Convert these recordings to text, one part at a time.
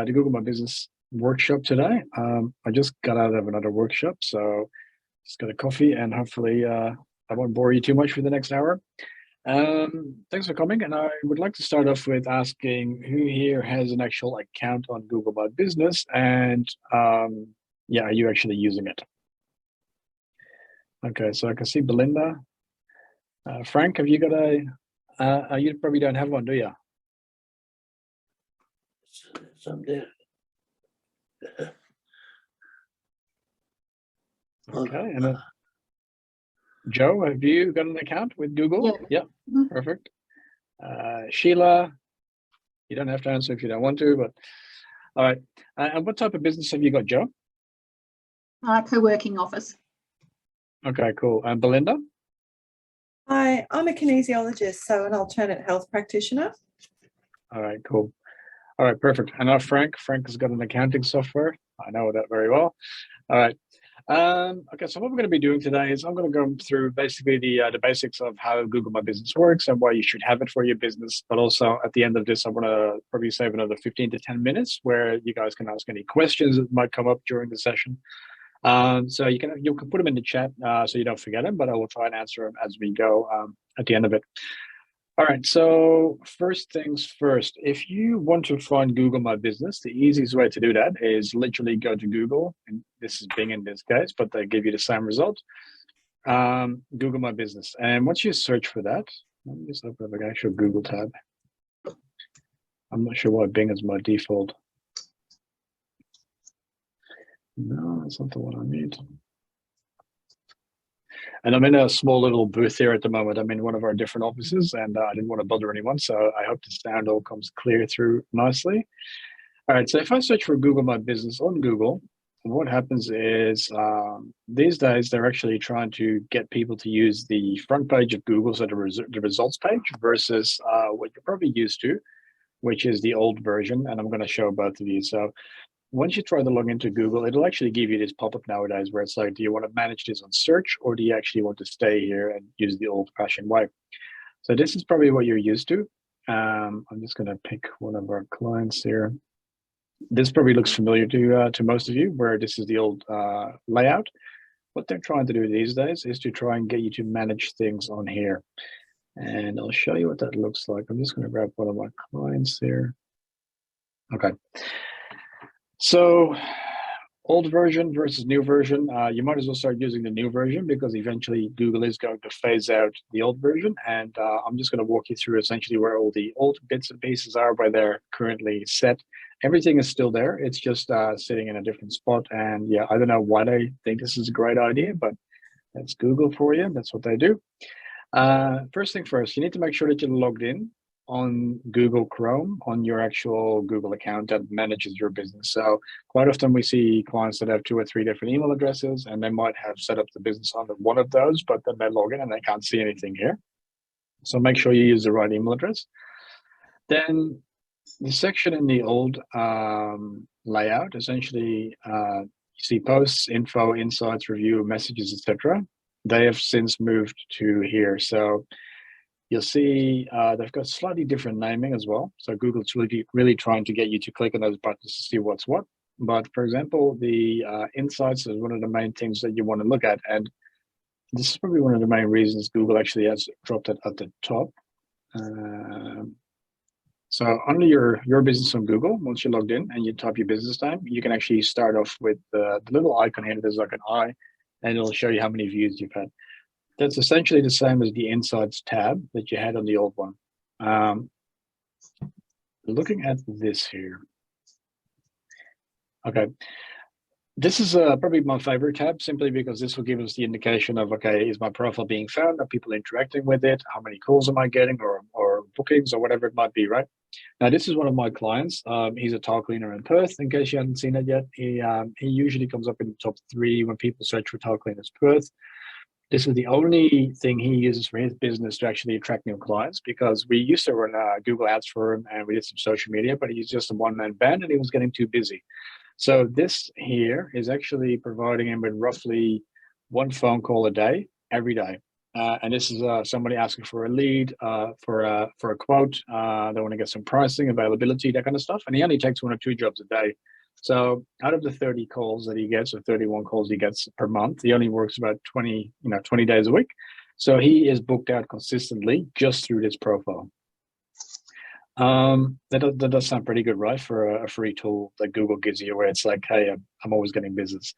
the Google My Business workshop today. I just got out of another workshop, so just got a coffee, and hopefully I won't bore you too much for the next hour. Thanks for coming, and I would like to start off with asking who here has an actual account on Google My Business, and yeah, are you actually using it? Okay, so I can see Belinda. Frank, have you got a? You probably don't have one, do you? Some do. Okay, and Joe, have you got an account with Google? Yeah. Perfect. Sheila, you don't have to answer if you don't want to, but all right. And what type of business have you got, Joe? Co-working office. Okay, cool. And Belinda? Hi, I'm a kinesiologist, so an alternate health practitioner. All right, cool. All right, perfect. And now Frank has got an accounting software. I know that very well. All right. Okay, so what we're going to be doing today is I'm going to go through basically the basics of how Google My Business works and why you should have it for your business. But also at the end of this, I want to probably save another 15 to 10 minutes where you guys can ask any questions that might come up during the session. So you can put them in the chat so you don't forget them, but I will try and answer them as we go at the end of it. All right, so first things first, if you want to find Google My Business, the easiest way to do that is literally go to Google, and this is Bing in this case, but they give you the same result, Google My Business. And once you search for that, let me just open up an actual Google tab. I'm not sure why Bing is my default. No, that's not the one I need. And I'm in a small little booth here at the moment. I'm in one of our different offices, and I didn't want to bother anyone, so I hope the sound all comes clear through nicely. All right, so if I search for Google My Business on Google, what happens is these days they're actually trying to get people to use the front page of Google, so the results page, versus what you're probably used to, which is the old version, and I'm going to show both of you. So once you try to log into Google, it'll actually give you this pop-up nowadays where it's like, do you want to manage this on search, or do you actually want to stay here and use the old-fashioned way? So this is probably what you're used to. I'm just going to pick one of our clients here. This probably looks familiar to most of you, where this is the old layout. What they're trying to do these days is to try and get you to manage things on here. And I'll show you what that looks like. I'm just going to grab one of my clients here. Okay. So old version versus new version, you might as well start using the new version because eventually Google is going to phase out the old version. And I'm just going to walk you through essentially where all the old bits and pieces are, where they're currently set. Everything is still there. It's just sitting in a different spot. And yeah, I don't know why they think this is a great idea, but that's Google for you. That's what they do. First thing first, you need to make sure that you're logged in on Google Chrome on your actual Google account that manages your business. So quite often we see clients that have 2 or 3 different email addresses, and they might have set up the business under one of those, but then they log in and they can't see anything here. So make sure you use the right email address. Then the section in the old layout, essentially you see posts, info, insights, review, messages, etc. They have since moved to here. So you'll see they've got slightly different naming as well. So Google's really trying to get you to click on those buttons to see what's what. But for example, the insights is one of the main things that you want to look at. And this is probably one of the main reasons Google actually has dropped it at the top. So under your business on Google, once you're logged in and you type your business name, you can actually start off with the little icon here. There's like an eye, and it'll show you how many views you've had. That's essentially the same as the Insights tab that you had on the old one. Looking at this here. Okay. This is probably my favorite tab, simply because this will give us the indication of, okay, is my profile being found? Are people interacting with it? How many calls am I getting, or bookings, or whatever it might be, right? Now, this is one of my clients. He's a tile cleaner in Perth, in case you haven't seen it yet. He usually comes up in the top 3 when people search for tile cleaners Perth. This is the only thing he uses for his business to actually attract new clients, because we used to run Google ads for him and we did some social media, but he's just a one-man band and he was getting too busy. So this here is actually providing him with roughly 1 phone call a day, every day. And this is somebody asking for a lead, for a quote. They want to get some pricing, availability, that kind of stuff. And he only takes 1 or 2 jobs a day. So out of the 30 calls that he gets, or 31 calls he gets per month, he only works about 20 days a week. So he is booked out consistently just through this profile. That does sound pretty good, right? For a free tool that Google gives you, where it's like, hey, I'm always getting business.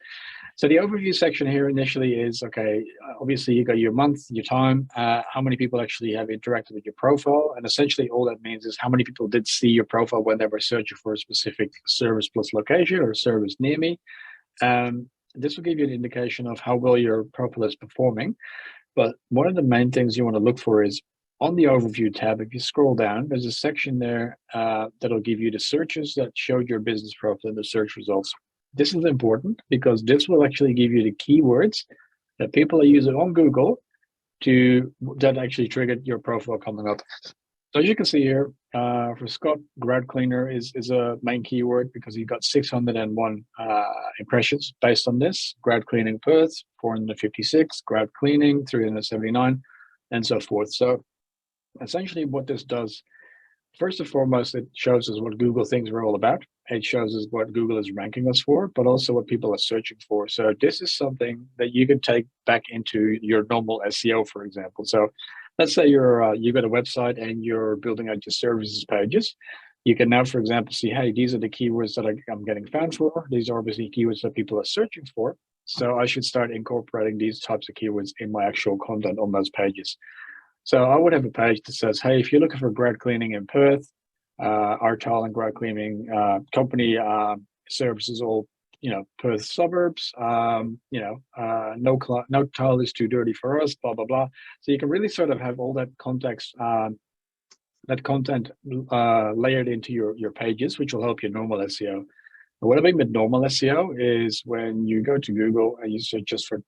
So the overview section here initially is, okay, obviously you got your month, your time, how many people actually have interacted with your profile. And essentially all that means is how many people did see your profile when they were searching for a specific service plus location or service near me. This will give you an indication of how well your profile is performing. But one of the main things you want to look for is on the overview tab, if you scroll down, there's a section there that'll give you the searches that showed your business profile in the search results. This is important because this will actually give you the keywords that people are using on Google that actually triggered your profile coming up. So as you can see here, for Scott, grout cleaner is a main keyword because he got 601 impressions based on this. Grout cleaning Perth, 456, grout cleaning, 379, and so forth. So essentially what this does, first and foremost, it shows us what Google thinks we're all about. It shows us what Google is ranking us for, but also what people are searching for. So this is something that you can take back into your normal SEO, for example. So let's say you've got a website and you're building out your services pages. You can now, for example, see, hey, these are the keywords that I'm getting found for. These are obviously keywords that people are searching for. So I should start incorporating these types of keywords in my actual content on those pages. So I would have a page that says, hey, if you're looking for grout cleaning in Perth, our tile and grout cleaning company services all, Perth suburbs, no tile is too dirty for us, blah, blah, blah. So you can really sort of have all that context, that content layered into your pages, which will help your normal SEO. And what I mean with normal SEO is when you go to Google and you search just for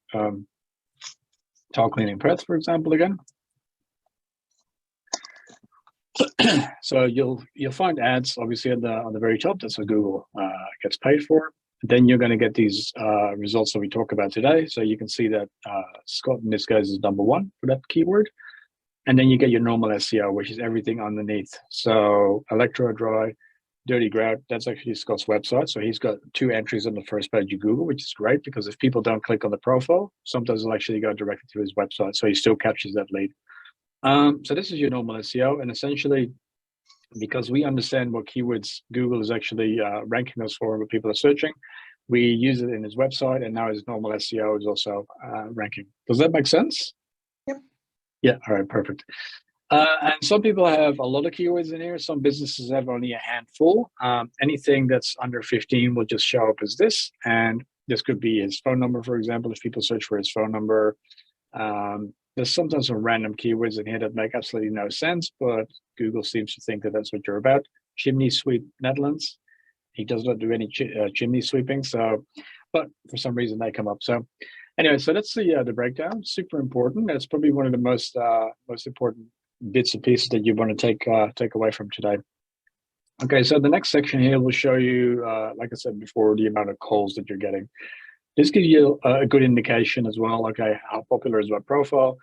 tile cleaning Perth, for example, again. So you'll find ads obviously on the very top. That's what Google gets paid for. Then you're going to get these results that we talk about today. So you can see that Scott in this case is #1 for that keyword. And then you get your normal SEO, which is everything underneath. So electro dry, dirty grout, that's actually Scott's website. So he's got 2 entries on the first page of Google, which is great because if people don't click on the profile, sometimes they'll actually go directly to his website. So he still captures that lead. So this is your normal SEO, and essentially, because we understand what keywords Google is actually ranking us for, what people are searching, we use it in his website, and now his normal SEO is also ranking. Does that make sense? Yep. Yeah. All right. Perfect. And some people have a lot of keywords in here. Some businesses have only a handful. Anything that's under 15 will just show up as this, and this could be his phone number, for example. If people search for his phone number. There's sometimes some random keywords in here that make absolutely no sense, but Google seems to think that that's what you're about. Chimney sweep Netherlands. He does not do any chimney sweeping, but for some reason they come up. So anyway, so that's the breakdown. Super important. That's probably one of the most important bits and pieces that you want to take away from today. Okay, so the next section here will show you, like I said before, the amount of calls that you're getting. This gives you a good indication as well, okay, how popular is my profile.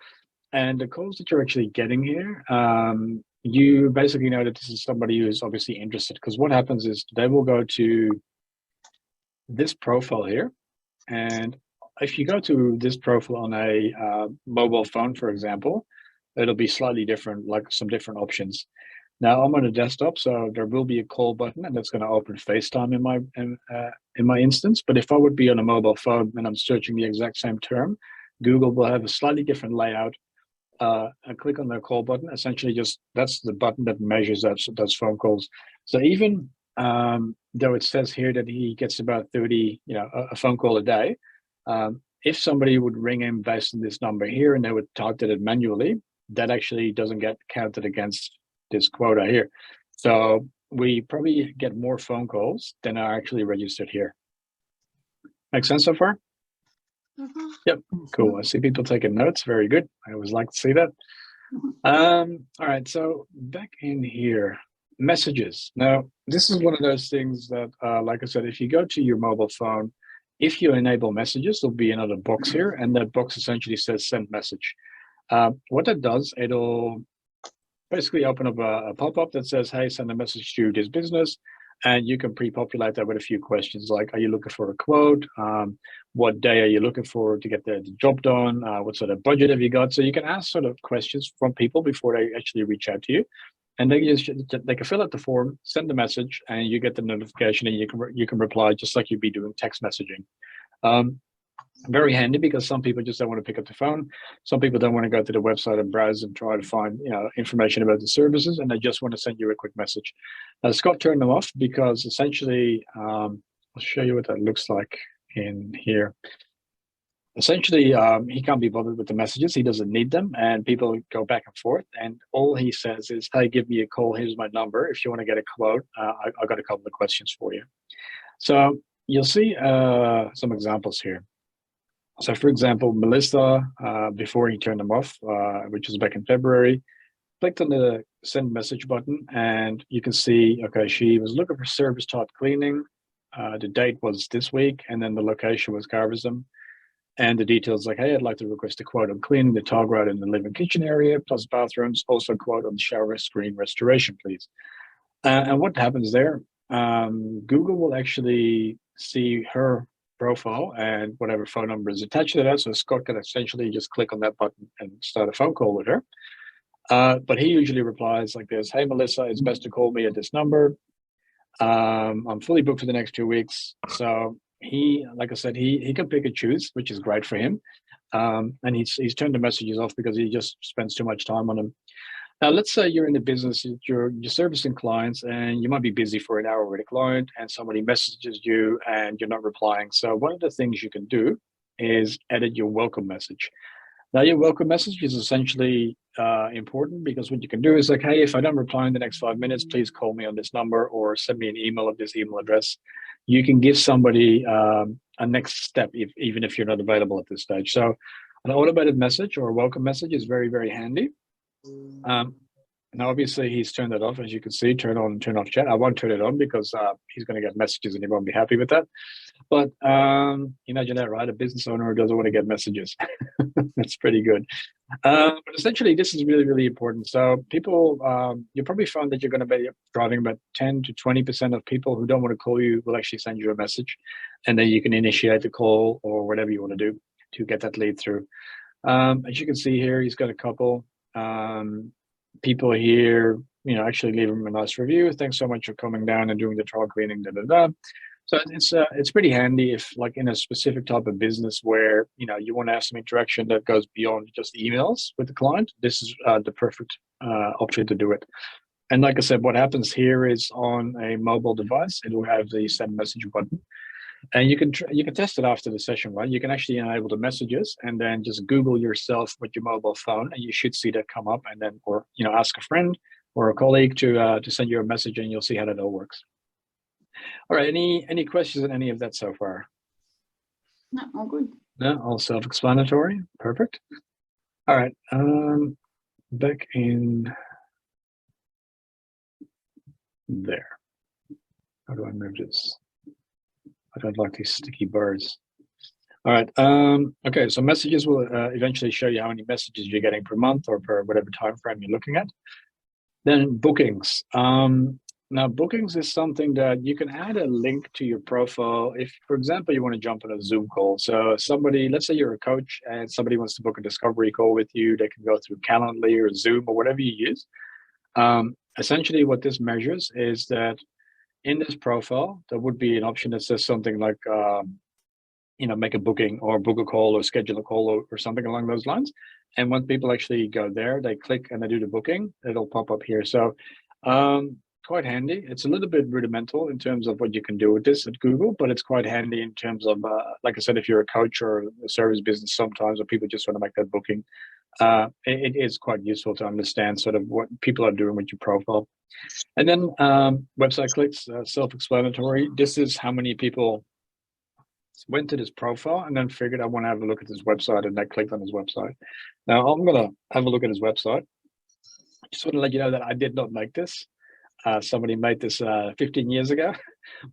And the calls that you're actually getting here, you basically know that this is somebody who's obviously interested, because what happens is they will go to this profile here. And if you go to this profile on a mobile phone, for example, it'll be slightly different, like some different options. Now I'm on a desktop, so there will be a call button, and that's going to open FaceTime in my instance. But if I would be on a mobile phone and I'm searching the exact same term, Google will have a slightly different layout. I click on the call button. Essentially, just that's the button that measures those phone calls. So even though it says here that he gets about 30, a phone call a day, if somebody would ring him based on this number here and they would calculate it manually, that actually doesn't get counted against this quota here. So we probably get more phone calls than are actually registered here. Make sense so far? Mm-hmm. Yep, cool. I see people taking notes. Very good. I always like to see that. All right, so back in here, messages. Now, this is one of those things that, like I said, if you go to your mobile phone, if you enable messages, there'll be another box here, and that box essentially says send message. What that does, it'll basically open up a pop-up that says, hey, send a message to this business. And you can pre-populate that with a few questions like, are you looking for a quote? What day are you looking for to get the job done? What sort of budget have you got? So you can ask sort of questions from people before they actually reach out to you. And they can fill out the form, send the message, and you get the notification, and you can reply just like you'd be doing text messaging. Very handy because some people just don't want to pick up the phone. Some people don't want to go to the website and browse and try to find information about the services, and they just want to send you a quick message. Scott turned them off because essentially, I'll show you what that looks like in here. Essentially, he can't be bothered with the messages. He doesn't need them, and people go back and forth. And all he says is, "Hey, give me a call. Here's my number. If you want to get a quote, I've got a couple of questions for you." So you'll see some examples here. So, for example, Melissa, before he turned them off, which was back in February, clicked on the send message button, and you can see, okay, she was looking for service type cleaning. The date was this week, and then the location was Carversum. And the details like, hey, I'd like to request a quote on cleaning the tile grout in the living kitchen area, plus bathrooms, also quote on shower screen restoration, please. And what happens there, Google will actually see her profile and whatever phone number is attached to that. So Scott can essentially just click on that button and start a phone call with her. But he usually replies like this, hey, Melissa, it's best to call me at this number. I'm fully booked for the next 2 weeks. So he, like I said, he can pick and choose, which is great for him. And he's turned the messages off because he just spends too much time on them. Now, let's say you're in the business, you're servicing clients, and you might be busy for an hour with a client, and somebody messages you and you're not replying. So one of the things you can do is edit your welcome message. Now, your welcome message is essentially important because what you can do is like, hey, if I don't reply in the next 5 minutes, please call me on this number or send me an email at this email address. You can give somebody a next step, even if you're not available at this stage. So an automated message or a welcome message is very, very handy. Now, obviously, he's turned that off, as you can see, turn on, turn off chat. I won't turn it on because he's going to get messages and he won't be happy with that. But imagine that, right? A business owner who doesn't want to get messages. That's pretty good. But essentially, this is really, really important. So people, you probably found that you're going to be driving about 10 to 20% of people who don't want to call you will actually send you a message. And then you can initiate the call or whatever you want to do to get that lead through. As you can see here, he's got a couple. People here, actually leave him a nice review. Thanks so much for coming down and doing the trial cleaning, da, da, da. So it's pretty handy if, like, in a specific type of business where, you want to have some interaction that goes beyond just emails with the client. This is the perfect option to do it. And like I said, what happens here is on a mobile device, it will have the send message button. And you can test it after the session, right? You can actually enable the messages and then just Google yourself with your mobile phone, and you should see that come up. And then, or ask a friend or a colleague to send you a message, and you'll see how that all works. All right. Any questions on any of that so far? No, all good. No, all self-explanatory. Perfect. All right. Back in there. How do I move this? I don't like these sticky bars. All right. Okay. So messages will eventually show you how many messages you're getting per month or per whatever time frame you're looking at. Then bookings. Now, bookings is something that you can add a link to your profile if, for example, you want to jump on a Zoom call. So somebody, let's say you're a coach and somebody wants to book a discovery call with you, they can go through Calendly or Zoom or whatever you use. Essentially, what this measures is that in this profile, there would be an option that says something like, make a booking or book a call or schedule a call or something along those lines. And when people actually go there, they click and they do the booking, it'll pop up here. So quite handy. It's a little bit rudimental in terms of what you can do with this at Google, but it's quite handy in terms of, like I said, if you're a coach or a service business, sometimes when people just want to make that booking, it is quite useful to understand sort of what people are doing with your profile. And then website clicks, self-explanatory. This is how many people went to this profile and then figured I want to have a look at this website, and they clicked on his website. Now I'm going to have a look at his website. I just want to let you know that I did not make this. Somebody made this 15 years ago.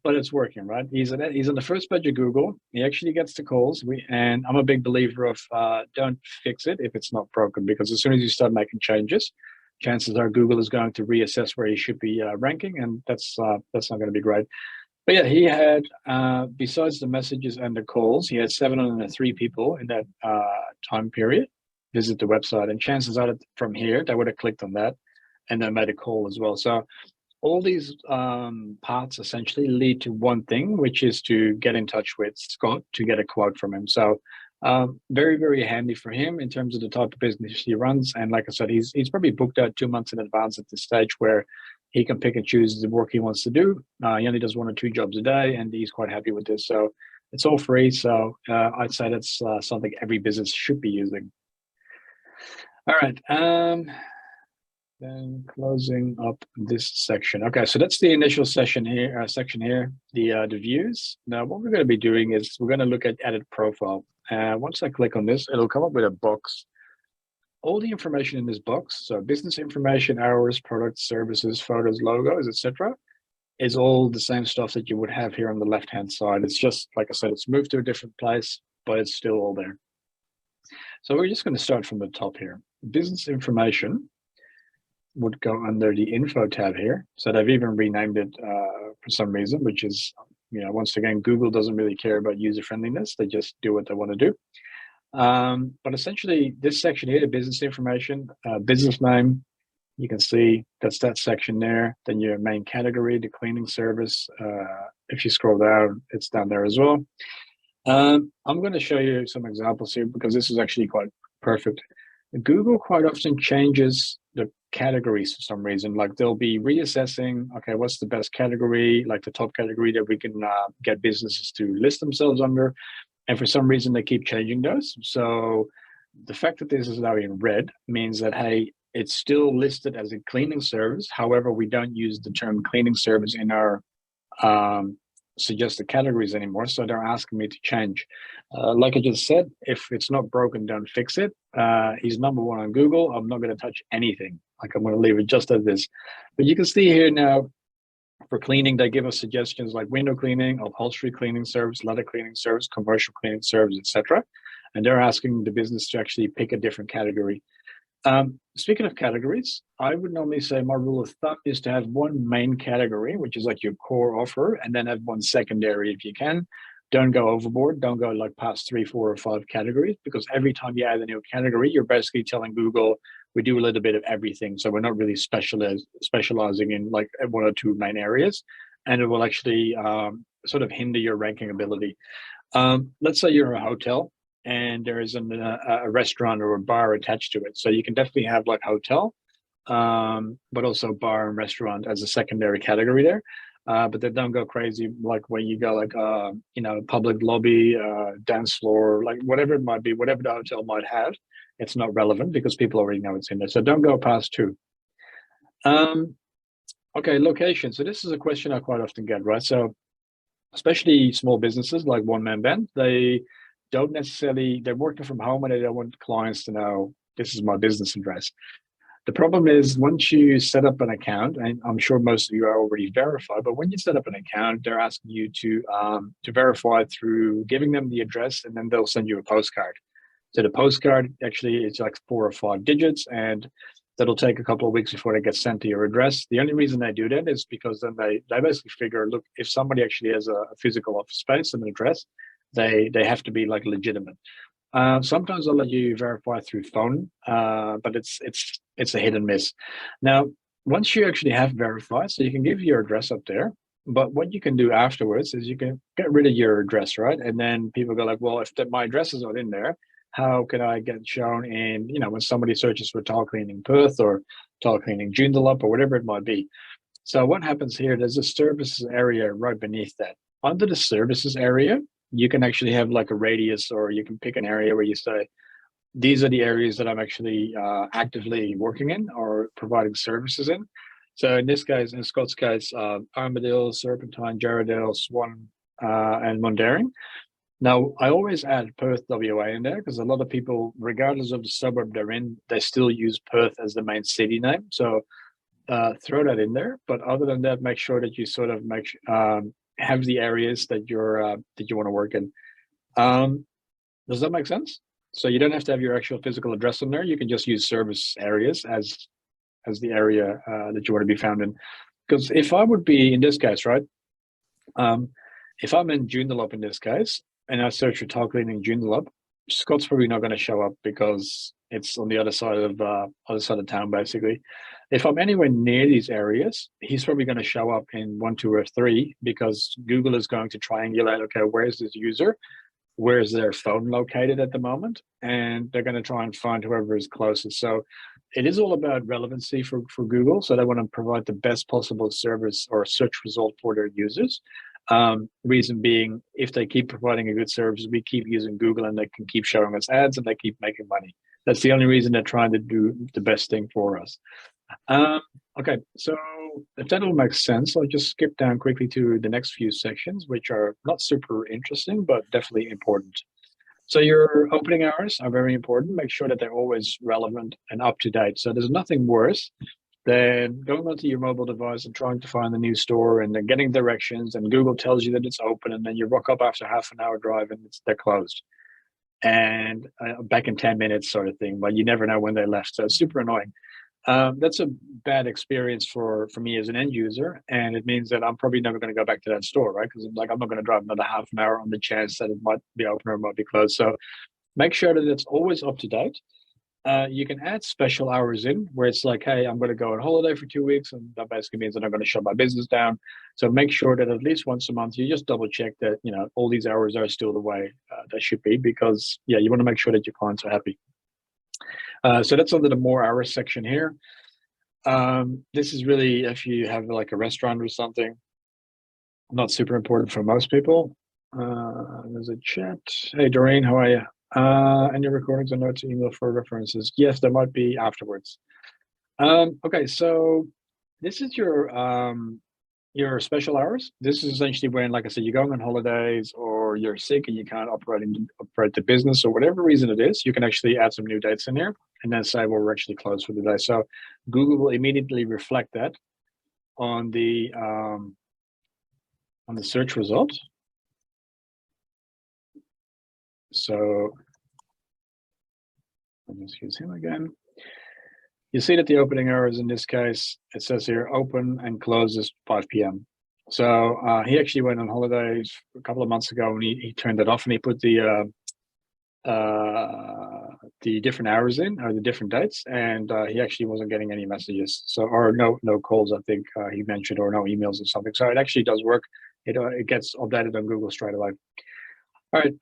but it's working, right? He's on the first page of Google. He actually gets the calls. And I'm a big believer of don't fix it if it's not broken, because as soon as you start making changes, chances are Google is going to reassess where he should be ranking, and that's not going to be great. But yeah, he had besides the messages and the calls, he had 703 people in that time period visit the website, and chances are that from here they would have clicked on that and then made a call as well. So all these parts essentially lead to one thing, which is to get in touch with Scott to get a quote from him. So very, very handy for him in terms of the type of business he runs. And like I said, he's probably booked out 2 months in advance at this stage, where he can pick and choose the work he wants to do. He only does 1 or 2 jobs a day, and he's quite happy with this. So it's all free. So I'd say that's something every business should be using. All right. Then closing up this section. Okay, so that's the initial section here. The views. Now, what we're going to be doing is we're going to look at edit profile. Once I click on this, it'll come up with a box. All the information in this box, so business information, hours, products, services, photos, logos, etc., is all the same stuff that you would have here on the left-hand side. It's just, like I said, it's moved to a different place, but it's still all there. So we're just going to start from the top here. Business information would go under the info tab here. So they've even renamed it for some reason, which is, once again, Google doesn't really care about user friendliness. They just do what they want to do. But essentially this section here, the business information, business name, you can see that's that section there. Then your main category, the cleaning service. If you scroll down, it's down there as well. I'm going to show you some examples here because this is actually quite perfect. Google quite often changes the categories for some reason. Like they'll be reassessing, okay, what's the best category, like the top category that we can get businesses to list themselves under. And for some reason, they keep changing those. So the fact that this is now in red means that, hey, it's still listed as a cleaning service. However, we don't use the term cleaning service in our suggested categories anymore. So they're asking me to change. Like I just said, if it's not broken, don't fix it. He's number 1 on Google. I'm not going to touch anything. Like I'm going to leave it just as this. But you can see here now, for cleaning, they give us suggestions like window cleaning, upholstery cleaning service, leather cleaning service, commercial cleaning service, etc. And they're asking the business to actually pick a different category. Speaking of categories, I would normally say my rule of thumb is to have one main category, which is like your core offer, and then have one secondary if you can. Don't go overboard. Don't go like past 3, 4, or 5 categories, because every time you add a new category, you're basically telling Google, we do a little bit of everything. So we're not really specializing in like 1 or 2 main areas, and it will actually sort of hinder your ranking ability. Let's say you're a hotel and there is a restaurant or a bar attached to it. So you can definitely have like hotel, but also bar and restaurant as a secondary category there. But they don't go crazy like when you go like, public lobby, dance floor, like whatever it might be, whatever the hotel might have, it's not relevant because people already know it's in there. So don't go past 2. Okay, location. So this is a question I quite often get, right? So especially small businesses like one-man band, they don't necessarily, they're working from home and they don't want clients to know this is my business address. The problem is once you set up an account, and I'm sure most of you are already verified, but when you set up an account, they're asking you to verify through giving them the address, and then they'll send you a postcard. So the postcard, actually, it's like 4 or 5 digits, and that'll take a couple of weeks before it gets sent to your address. The only reason they do that is because then they basically figure, look, if somebody actually has a physical office space and an address, they have to be like legitimate. Sometimes I'll let you verify through phone, but it's a hit and miss. Now, once you actually have verified, so you can give your address up there, but what you can do afterwards is you can get rid of your address, right? And then people go like, well, if my address is not in there, how can I get shown in, when somebody searches for tile cleaning Perth or tile cleaning Joondalup or whatever it might be. So what happens here, there's a services area right beneath that. Under the services area, you can actually have like a radius, or you can pick an area where you say, these are the areas that I'm actually actively working in or providing services in. So in this case, in Scott's case, Armadale, Serpentine, Jarrahdale, Swan, and Mundaring. Now, I always add Perth, WA in there because a lot of people, regardless of the suburb they're in, they still use Perth as the main city name. So throw that in there. But other than that, make sure that you sort of have the areas that that you want to work in. Does that make sense? So you don't have to have your actual physical address on there. You can just use service areas as the area that you want to be found in. Because if I would be in this case, right? If I'm in Joondalup in this case, and I search for tile cleaning Joondalup, Scott's probably not going to show up because it's on the other side of town, basically. If I'm anywhere near these areas, he's probably going to show up in 1, 2, or 3 because Google is going to triangulate. Okay, where's this user? Where's their phone located at the moment? And they're going to try and find whoever is closest. So it is all about relevancy for Google. So they want to provide the best possible service or search result for their users. Reason being, if they keep providing a good service, we keep using Google and they can keep showing us ads and they keep making money. That's the only reason they're trying to do the best thing for us. Okay, so if that all makes sense, I'll just skip down quickly to the next few sections, which are not super interesting, but definitely important. So your opening hours are very important. Make sure that they're always relevant and up to date. So there's nothing worse than going onto your mobile device and trying to find the new store and then getting directions and Google tells you that it's open and then you rock up after half an hour drive and they're closed. And back in 10 minutes sort of thing, but you never know when they left. So it's super annoying. That's a bad experience for me as an end user, and it means that I'm probably never going to go back to that store, right? Because I'm not going to drive another half an hour on the chance that it might be open or it might be closed. So make sure that it's always up to date. You can add special hours in where it's like, hey, I'm going to go on holiday for 2 weeks, and that basically means that I'm going to shut my business down. So make sure that at least once a month you just double check that all these hours are still the way they should be, because you want to make sure that your clients are happy. So that's under the more hours section here. This is really if you have like a restaurant or something, not super important for most people. There's a chat. Hey, Doreen, how are you? Any recordings or notes email for references? Yes, there might be afterwards. Okay, so this is your special hours. This is essentially when, like I said, you're going on holidays or you're sick and you can't operate the business or whatever reason it is, you can actually add some new dates in here and then say, well, we're actually closed for the day. So Google will immediately reflect that on the search result. So let me just use him again. You see that the opening hours in this case, it says here open and closes 5 p.m. So he actually went on holidays a couple of months ago and he turned it off and he put the different hours in, or the different dates, and he actually wasn't getting any messages. So, or no calls, I think he mentioned, or no emails or something. So it actually does work. It gets updated on Google straight away. All right,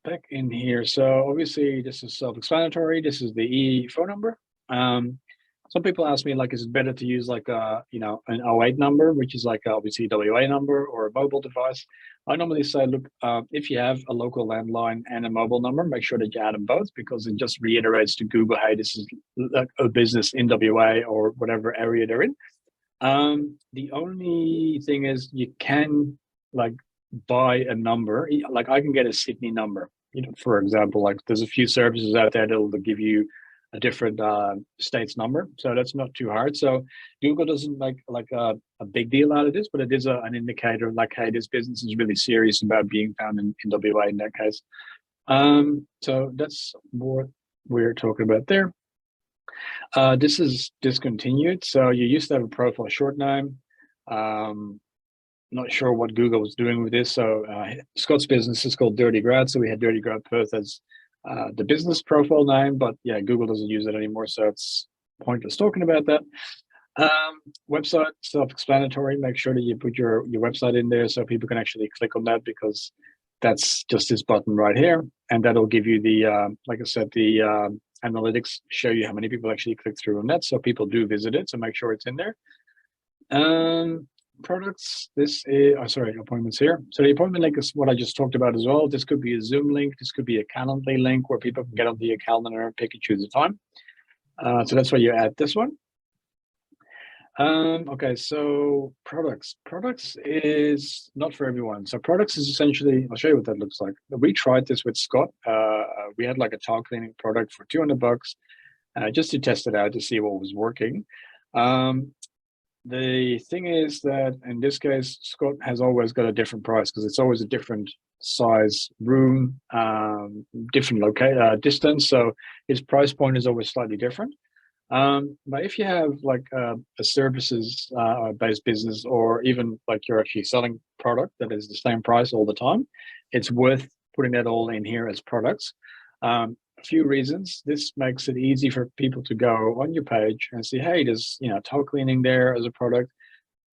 back in here. So obviously this is self-explanatory. This is the phone number. Some people ask me, like, is it better to use like an 08 number, which is like obviously WA number, or a mobile device? I normally say, look, if you have a local landline and a mobile number, make sure that you add them both, because it just reiterates to Google, hey, this is a business in WA or whatever area they're in. The only thing is you can like buy a number. Like I can get a Sydney number, for example. Like there's a few services out there that'll give you a different state's number, so that's not too hard. So Google doesn't make like a big deal out of this, but it is an indicator like, hey, this business is really serious about being found in WA in that case. So that's what we're talking about there. This is discontinued. So you used to have a profile short name. Not sure what Google was doing with this. So Scott's business is called Dirty Grad, so we had Dirty Grad Perth as the business profile name, but yeah, Google doesn't use it anymore, so it's pointless talking about that. Website, self-explanatory. Make sure that you put your website in there so people can actually click on that, because that's just this button right here, and that'll give you the like I said, the analytics show you how many people actually click through on that, so people do visit it, so make sure it's in there. Products, this is appointments here. So the appointment link is what I just talked about as well. This could be a Zoom link, this could be a Calendly link where people can get onto your calendar and pick and choose a time. So that's why you add this one. Okay, so products is not for everyone. So products is essentially, I'll show you what that looks like. We tried this with Scott. We had like a tile cleaning product for $200 just to test it out to see what was working. The thing is that in this case, Scott has always got a different price because it's always a different size room, different distance. So his price point is always slightly different. But if you have like a services based business, or even like you're actually selling product that is the same price all the time, it's worth putting that all in here as products. A few reasons. This makes it easy for people to go on your page and see, hey, there's towel cleaning there as a product,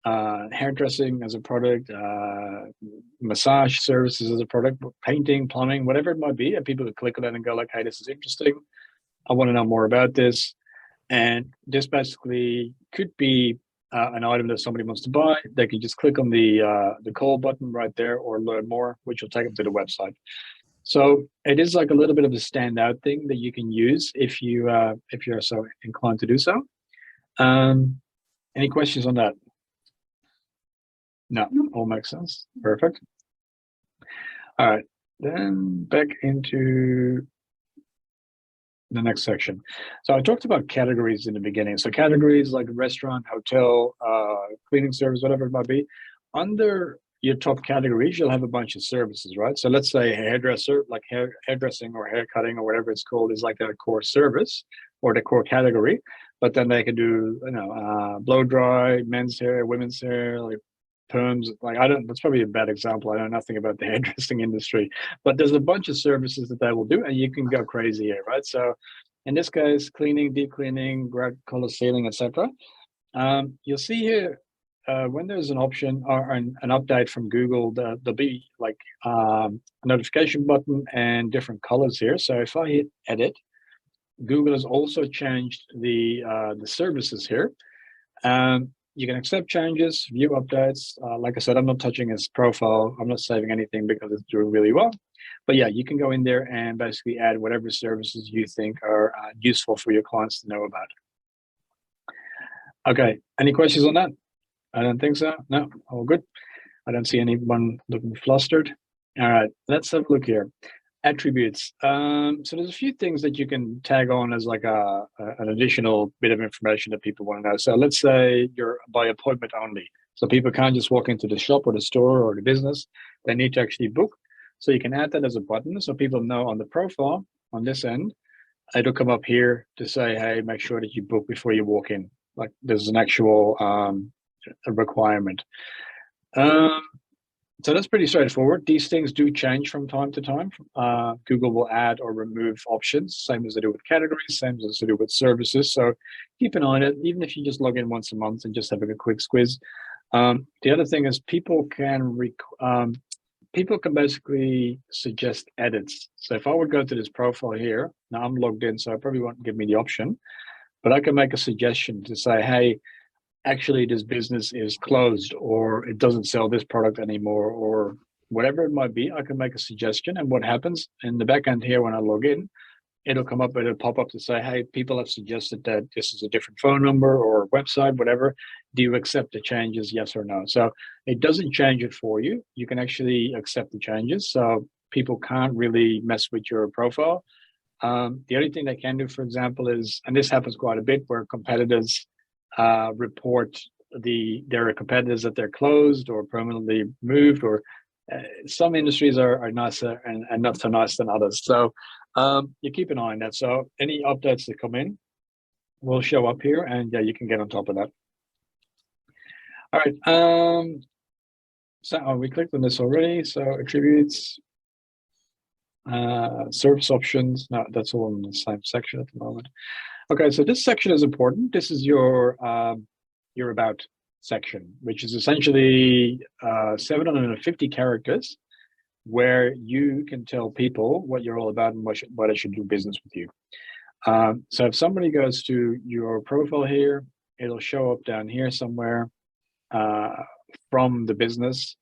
hairdressing as a product, massage services as a product, painting, plumbing, whatever it might be, and people could click on it and go like, hey, this is interesting. I want to know more about this. And this basically could be an item that somebody wants to buy. They can just click on the call button right there, or learn more, which will take them to the website. So it is like a little bit of a standout thing that you can use if you're so inclined to do so. Any questions on that? No, all makes sense. Perfect. All right, then back into the next section. So I talked about categories in the beginning. So categories like restaurant, hotel, cleaning service, whatever it might be. Under your top categories, you'll have a bunch of services, right? So let's say hairdresser, like hairdressing or hair cutting or whatever it's called, is like a core service or the core category. But then they can do, blow dry, men's hair, women's hair, like perms. Like that's probably a bad example. I know nothing about the hairdressing industry, but there's a bunch of services that they will do, and you can go crazy here, right? So in this case, cleaning, deep cleaning, grout color sealing, etc. You'll see here, when there's an option or an update from Google, there'll be like a notification button and different colors here. So if I hit edit, Google has also changed the services here. You can accept changes, view updates. Like I said, I'm not touching his profile. I'm not saving anything because it's doing really well. But yeah, you can go in there and basically add whatever services you think are useful for your clients to know about. Okay, any questions on that? I don't think so. No, all good. I don't see anyone looking flustered. All right, let's have a look here. Attributes. So there's a few things that you can tag on as like an additional bit of information that people want to know. So let's say you're by appointment only. So people can't just walk into the shop or the store or the business. They need to actually book. So you can add that as a button so people know on the profile on this end. It'll come up here to say, hey, make sure that you book before you walk in. Like there's an actual a requirement. So that's pretty straightforward. These things do change from time to time. Google will add or remove options, same as they do with categories, same as they do with services. So keep an eye on it, even if you just log in once a month and just having a quick squiz. The other thing is people can basically suggest edits. So if I would go to this profile here, now I'm logged in, so it probably won't give me the option, but I can make a suggestion to say, hey, actually this business is closed, or it doesn't sell this product anymore, or whatever it might be. I can make a suggestion, and what happens in the back end here when I log in, it'll come up, it'll pop up to say, hey, people have suggested that this is a different phone number or website, whatever. Do you accept the changes, yes or no? So it doesn't change it for you. You can actually accept the changes. So people can't really mess with your profile. The only thing they can do, for example, is, and this happens quite a bit, where competitors report their competitors that they're closed or permanently moved, or some industries are nicer and not so nice than others. So you keep an eye on that. So any updates that come in will show up here, and yeah, you can get on top of that. All right. So we clicked on this already. So attributes, service options. No, that's all in the same section at the moment. Okay, so this section is important. This is your about section, which is essentially 750 characters, where you can tell people what you're all about and why they should do business with you. So if somebody goes to your profile here, it'll show up down here somewhere from the business.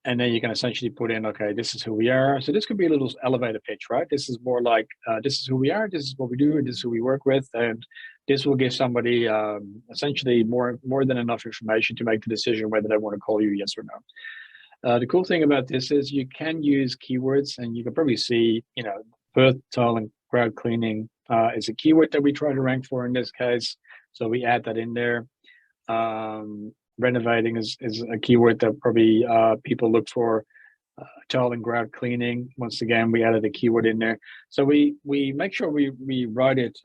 And then you can essentially put in, okay, this is who we are. So this could be a little elevator pitch, right? This is more like, this is who we are, this is what we do, and this is who we work with. And this will give somebody essentially more than enough information to make the decision whether they want to call you yes or no. The cool thing about this is you can use keywords, and you can probably see, birth, tile, and grout cleaning is a keyword that we try to rank for in this case. So we add that in there. Renovating is a keyword that probably people look for. Tile and grout cleaning. Once again, we added a keyword in there. So we make sure we write it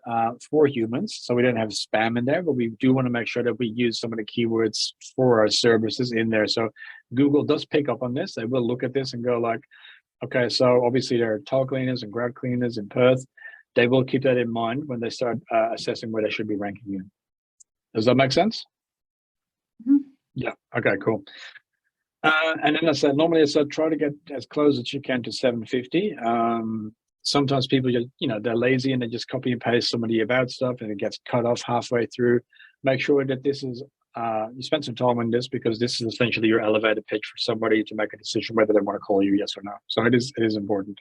for humans, so we don't have spam in there, but we do want to make sure that we use some of the keywords for our services in there. So Google does pick up on this. They will look at this and go like, okay, so obviously there are tile cleaners and grout cleaners in Perth. They will keep that in mind when they start assessing where they should be ranking you. Does that make sense? Mhm. Yeah. Okay, cool. And then I said, normally I said, try to get as close as you can to 750. Sometimes people just, they're lazy and they just copy and paste some of the about stuff and it gets cut off halfway through. Make sure that this is, you spend some time on this because this is essentially your elevator pitch for somebody to make a decision whether they want to call you yes or no. So it is important.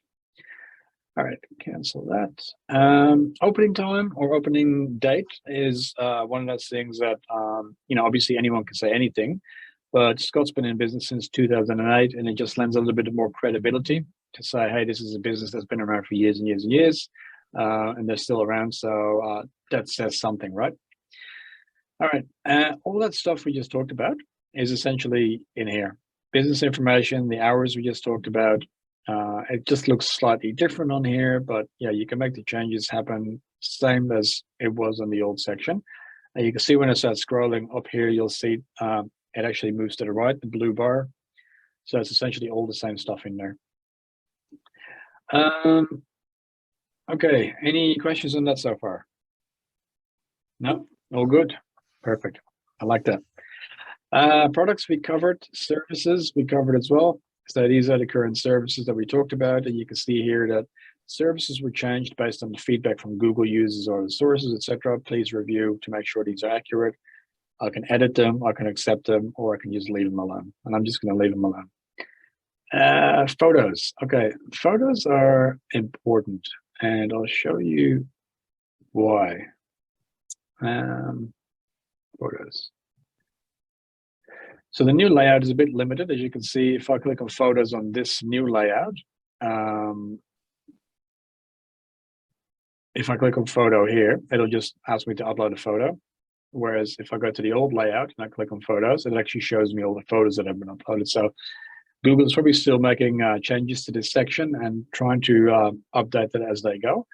All right, cancel that. Opening time or opening date is one of those things that, obviously anyone can say anything. But Scott's been in business since 2008, and it just lends a little bit more credibility to say, hey, this is a business that's been around for years and years and years, and they're still around. So that says something, right? All right. All that stuff we just talked about is essentially in here. Business information, the hours we just talked about. It just looks slightly different on here, but yeah, you can make the changes happen same as it was on the old section. And you can see when I start scrolling up here, you'll see it actually moves to the right, the blue bar. So it's essentially all the same stuff in there. Okay, any questions on that so far? No, all good. Perfect. I like that. Products we covered, services we covered as well. So these are the current services that we talked about. And you can see here that services were changed based on the feedback from Google users or the sources, etc. Please review to make sure these are accurate. I can edit them, I can accept them, or I can just leave them alone. And I'm just going to leave them alone. Photos. Okay, photos are important, and I'll show you why. Photos. So the new layout is a bit limited, as you can see. If I click on photos on this new layout, if I click on photo here, it'll just ask me to upload a photo. Whereas if I go to the old layout and I click on photos, it actually shows me all the photos that have been uploaded. So Google's probably still making changes to this section and trying to update it as they go.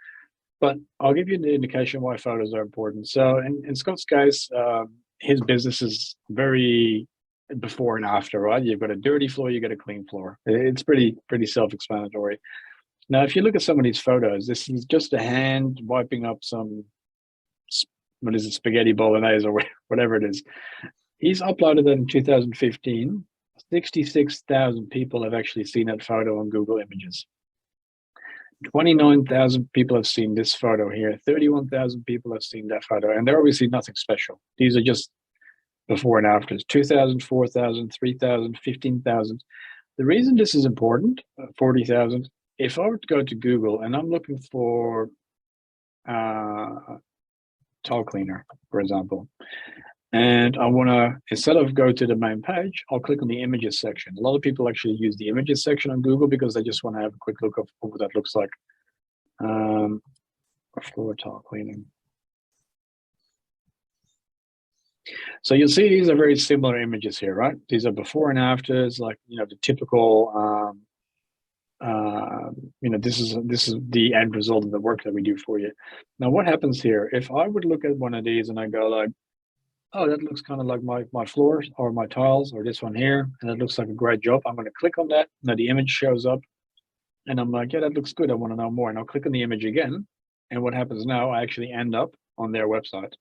But I'll give you an indication why photos are important. So in Scott's case, his business is very before and after, right? You've got a dirty floor, you've got a clean floor. It's pretty self-explanatory. Now, if you look at some of these photos, this is just a hand wiping up some, what is it, spaghetti bolognese or whatever it is. He's uploaded that in 2015. 66,000 people have actually seen that photo on Google Images. 29,000 people have seen this photo here. 31,000 people have seen that photo, and they're obviously nothing special. These are just before and afters. 2,000, 4,000, 3,000, 15,000. The reason this is important, 40,000, if I were to go to Google and I'm looking for tile cleaner, for example, and I want to, instead of go to the main page, I'll click on the images section. A lot of people actually use the images section on Google because they just want to have a quick look of what that looks like. Floor tile cleaning. So you'll see these are very similar images here, right? These are before and afters, like, the typical, this is the end result of the work that we do for you. Now, what happens here? If I would look at one of these and I go like, oh, that looks kind of like my floors or my tiles or this one here, and it looks like a great job. I'm going to click on that. Now the image shows up and I'm like, yeah, that looks good. I want to know more. And I'll click on the image again. And what happens now, I actually end up on their website.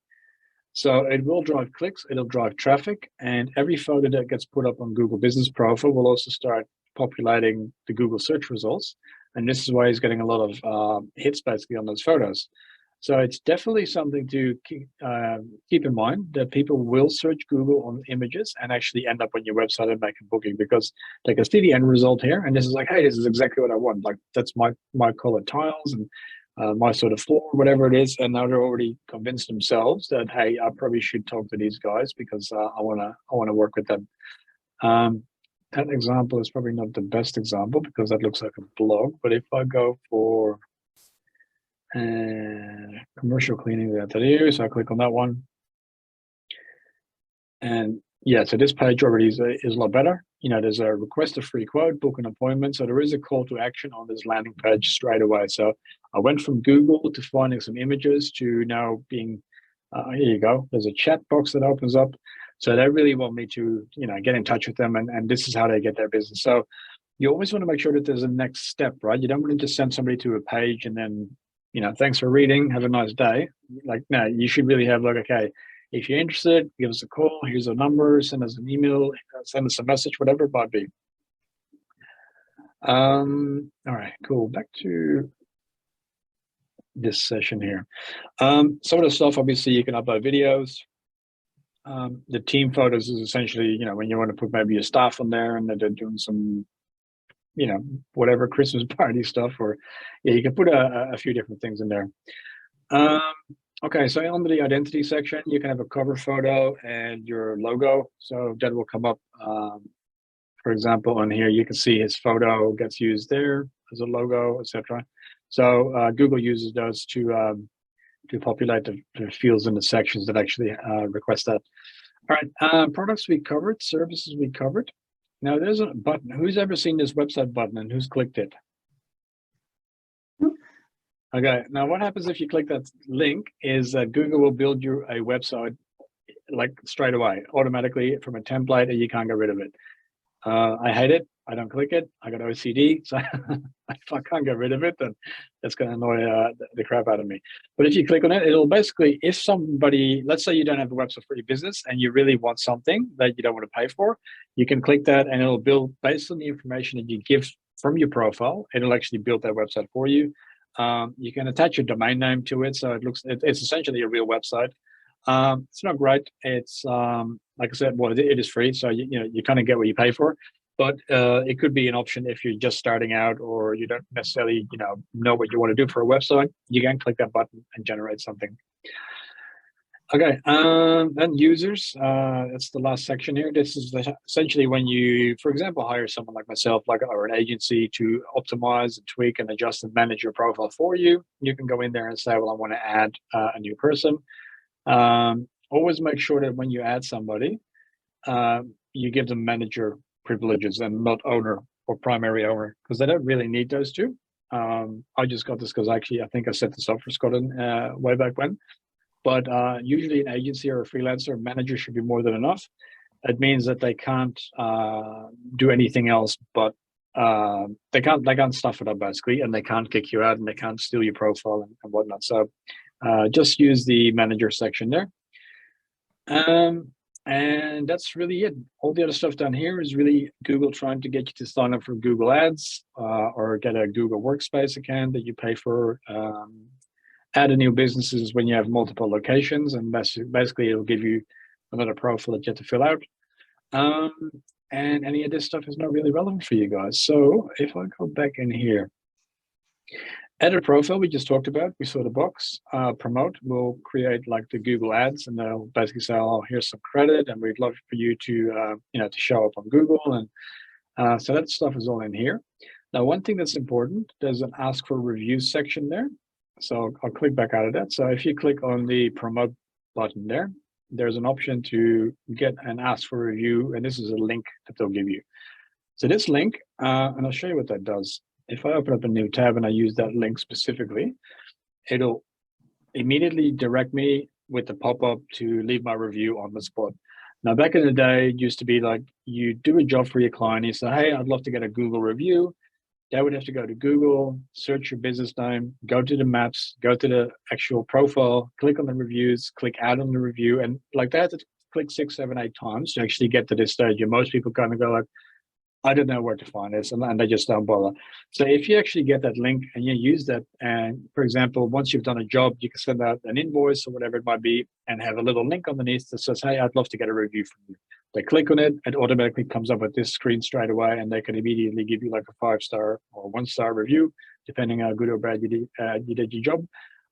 So it will drive clicks, it'll drive traffic, and every photo that gets put up on Google Business Profile will also start populating the Google search results. And this is why he's getting a lot of hits basically on those photos. So it's definitely something to keep in mind, that people will search Google on images and actually end up on your website and make a booking, because they can see the end result here. And this is like, hey, this is exactly what I want. Like, that's my color tiles and my sort of floor, whatever it is. And now they're already convinced themselves that, hey, I probably should talk to these guys because I want to work with them. That example is probably not the best example because that looks like a blog. But if I go for commercial cleaning, so I click on that one. And yeah, so this page already is a lot better. You know, there's a request a free quote, book an appointment. So there is a call to action on this landing page straight away. So I went from Google to finding some images to now being, here you go. There's a chat box that opens up. So they really want me to, you know, get in touch with them, and this is how they get their business. So you always want to make sure that there's a next step, right? You don't want to just send somebody to a page and then, you know, thanks for reading, have a nice day. Like, no, you should really have like, okay, if you're interested, give us a call. Here's a number, send us an email, send us a message, whatever it might be. All right, cool. Back to this session here. Some of the stuff, obviously, you can upload videos. The team photos is essentially, you know, when you want to put maybe your staff on there and they're doing some, you know, whatever Christmas party stuff, or yeah, you can put a few different things in there. Okay, so under the identity section, you can have a cover photo and your logo. So that will come up. For example, on here, you can see his photo gets used there as a logo, etc. So Google uses those to populate the fields in the sections that actually request that. All right, products we covered, services we covered. Now there's a button. Who's ever seen this website button and who's clicked it? Okay, now what happens if you click that link is that Google will build you a website like straight away, automatically from a template, and you can't get rid of it. I hate it. I don't click it. I got OCD, so if I can't get rid of it, then that's going to annoy the crap out of me. But if you click on it, it'll basically, if somebody, let's say you don't have a website for your business and you really want something that you don't want to pay for, you can click that and it'll build based on the information that you give from your profile. It'll actually build that website for you. You can attach your domain name to it, so it's essentially a real website. It's not great. It's like I said, well, it is free, so you kind of get what you pay for. But it could be an option if you're just starting out or you don't necessarily know what you want to do for a website. You can click that button and generate something. Okay, then users. That's the last section here. This is essentially when you, for example, hire someone like myself, or an agency to optimize and tweak and adjust and manage your profile for you. You can go in there and say, well, I want to add a new person. Always make sure that when you add somebody, you give them manager privileges and not owner or primary owner, because they don't really need those two. I just got this because actually I think I set this up for Scotland way back when. But usually an agency or a freelancer manager should be more than enough. It means that they can't do anything else, but they can't stuff it up basically, and they can't kick you out and they can't steal your profile and whatnot. So just use the manager section there. And that's really it. All the other stuff down here is really Google trying to get you to sign up for Google Ads or get a Google Workspace account that you pay for. Add a new businesses when you have multiple locations, and basically it'll give you another profile that you have to fill out. And any of this stuff is not really relevant for you guys. So if I go back in here, edit profile, we just talked about, we saw the box. Promote, we'll create like the Google Ads, and they'll basically say, oh, here's some credit, and we'd love for you to, to show up on Google. And so that stuff is all in here. Now, one thing that's important, there's an ask for reviews section there. So I'll click back out of that. So if you click on the promote button there, there's an option to get an ask for review, and this is a link that they'll give you. So this link, and I'll show you what that does. If I open up a new tab and I use that link specifically, it'll immediately direct me with the pop-up to leave my review on the spot. Now, back in the day, it used to be like you do a job for your client, you say, hey, I'd love to get a Google review. They would have to go to Google, search your business name, go to the maps, go to the actual profile, click on the reviews, click add on the review, and like that, click 6, 7, 8 times to actually get to this stage. And most people kind of go like, I don't know where to find this, and they just don't bother. So if you actually get that link and you use that, and for example, once you've done a job, you can send out an invoice or whatever it might be, and have a little link underneath that says, hey, I'd love to get a review from you. They click on it, it automatically comes up with this screen straight away, and they can immediately give you like a 5-star or 1-star review, depending how good or bad you did your job.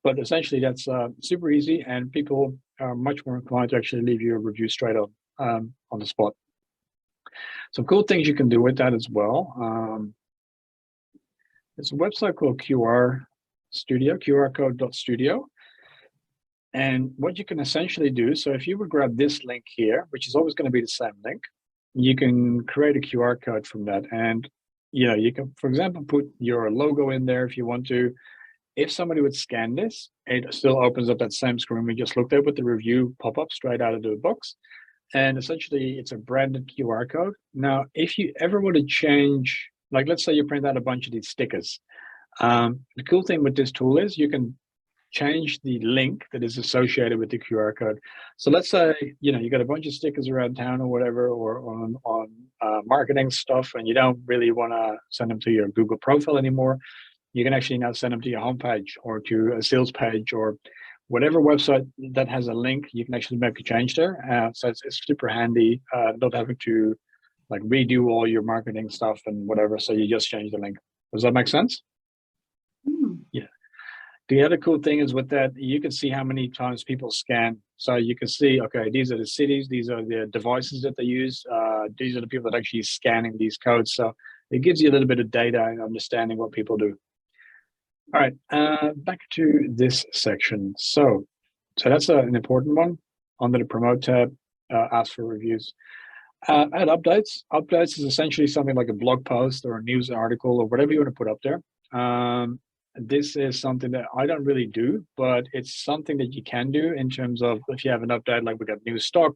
But essentially, that's super easy, and people are much more inclined to actually leave you a review straight on the spot. Some cool things you can do with that as well. There's a website called QR Studio, QRcode.studio. And what you can essentially do, so if you would grab this link here, which is always going to be the same link, you can create a QR code from that. And, you can, for example, put your logo in there if you want to. If somebody would scan this, it still opens up that same screen we just looked at with the review pop-up straight out of the box. And essentially, it's a branded QR code. Now, if you ever want to change, like let's say you print out a bunch of these stickers, the cool thing with this tool is you can change the link that is associated with the QR code. So let's say, you got a bunch of stickers around town or whatever, or on marketing stuff, and you don't really want to send them to your Google profile anymore. You can actually now send them to your homepage or to a sales page or whatever website that has a link. You can actually make a change there. So it's super handy, not having to like redo all your marketing stuff and whatever. So you just change the link. Does that make sense? Yeah. The other cool thing is with that, you can see how many times people scan. So you can see, okay, these are the cities, these are the devices that they use. These are the people that actually scanning these codes. So it gives you a little bit of data and understanding what people do. All right, back to this section. So that's an important one. Under the Promote tab, ask for reviews. Add updates. Updates is essentially something like a blog post or a news article or whatever you want to put up there. This is something that I don't really do, but it's something that you can do in terms of if you have an update, like we got new stock,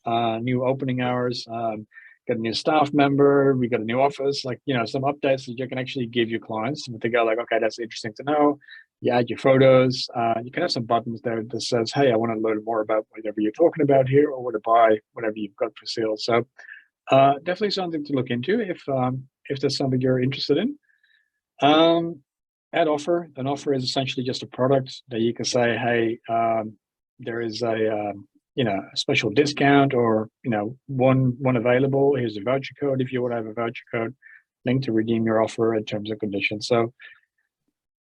new opening hours, got a new staff member, we got a new office, like, some updates that you can actually give your clients to go like, okay, that's interesting to know. You add your photos. You can have some buttons there that says, hey, I want to learn more about whatever you're talking about here or where to buy whatever you've got for sale. So definitely something to look into if there's something you're interested in. Add offer. An offer is essentially just a product that you can say, hey, there is a special discount or one available. Here's a voucher code if you want to have a voucher code link to redeem your offer in terms and conditions. So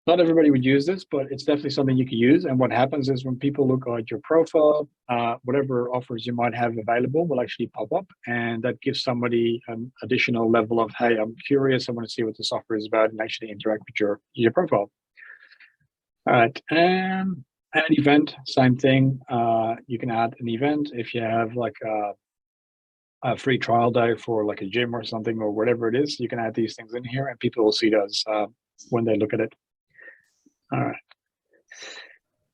not everybody would use this, but it's definitely something you can use. And what happens is when people look at your profile, whatever offers you might have available will actually pop up, and that gives somebody an additional level of, hey, I'm curious, I want to see what this offer is about, and actually interact with your profile. All right, and add event, same thing. You can add an event if you have like a free trial day for like a gym or something or whatever it is. You can add these things in here, and people will see those when they look at it. All right.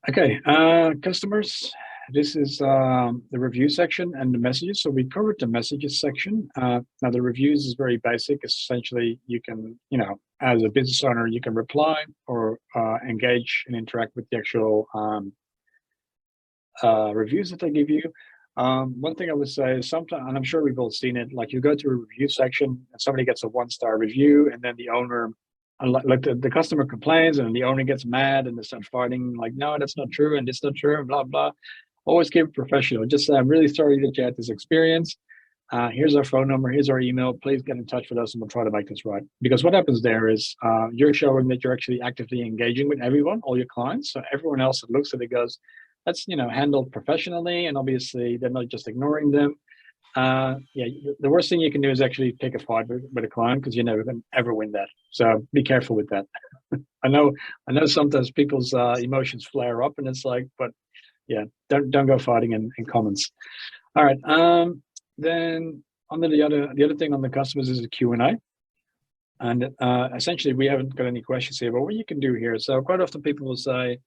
Okay, customers, this is the review section and the messages. So we covered the messages section. Now the reviews is very basic. Essentially, you can, as a business owner, you can reply or engage and interact with the actual reviews that they give you. One thing I would say is sometimes, and I'm sure we've all seen it, like you go to a review section and somebody gets a 1-star review, and then the owner, like the customer complains and the owner gets mad and they start fighting, like, no, that's not true and it's not true and blah, blah. Always keep it professional. Just say, I'm really sorry that you had this experience. Here's our phone number, here's our email. Please get in touch with us and we'll try to make this right. Because what happens there is you're showing that you're actually actively engaging with everyone, all your clients. So everyone else that looks at it goes, that's handled professionally, and obviously they're not just ignoring them. The worst thing you can do is actually pick a fight with a client, because you're never going to ever win that. So be careful with that. I know sometimes people's emotions flare up, and it's like, but yeah, don't go fighting in comments. All right. Then under the other thing on the customers is a Q&A. And essentially we haven't got any questions here, but what you can do here. So quite often people will say,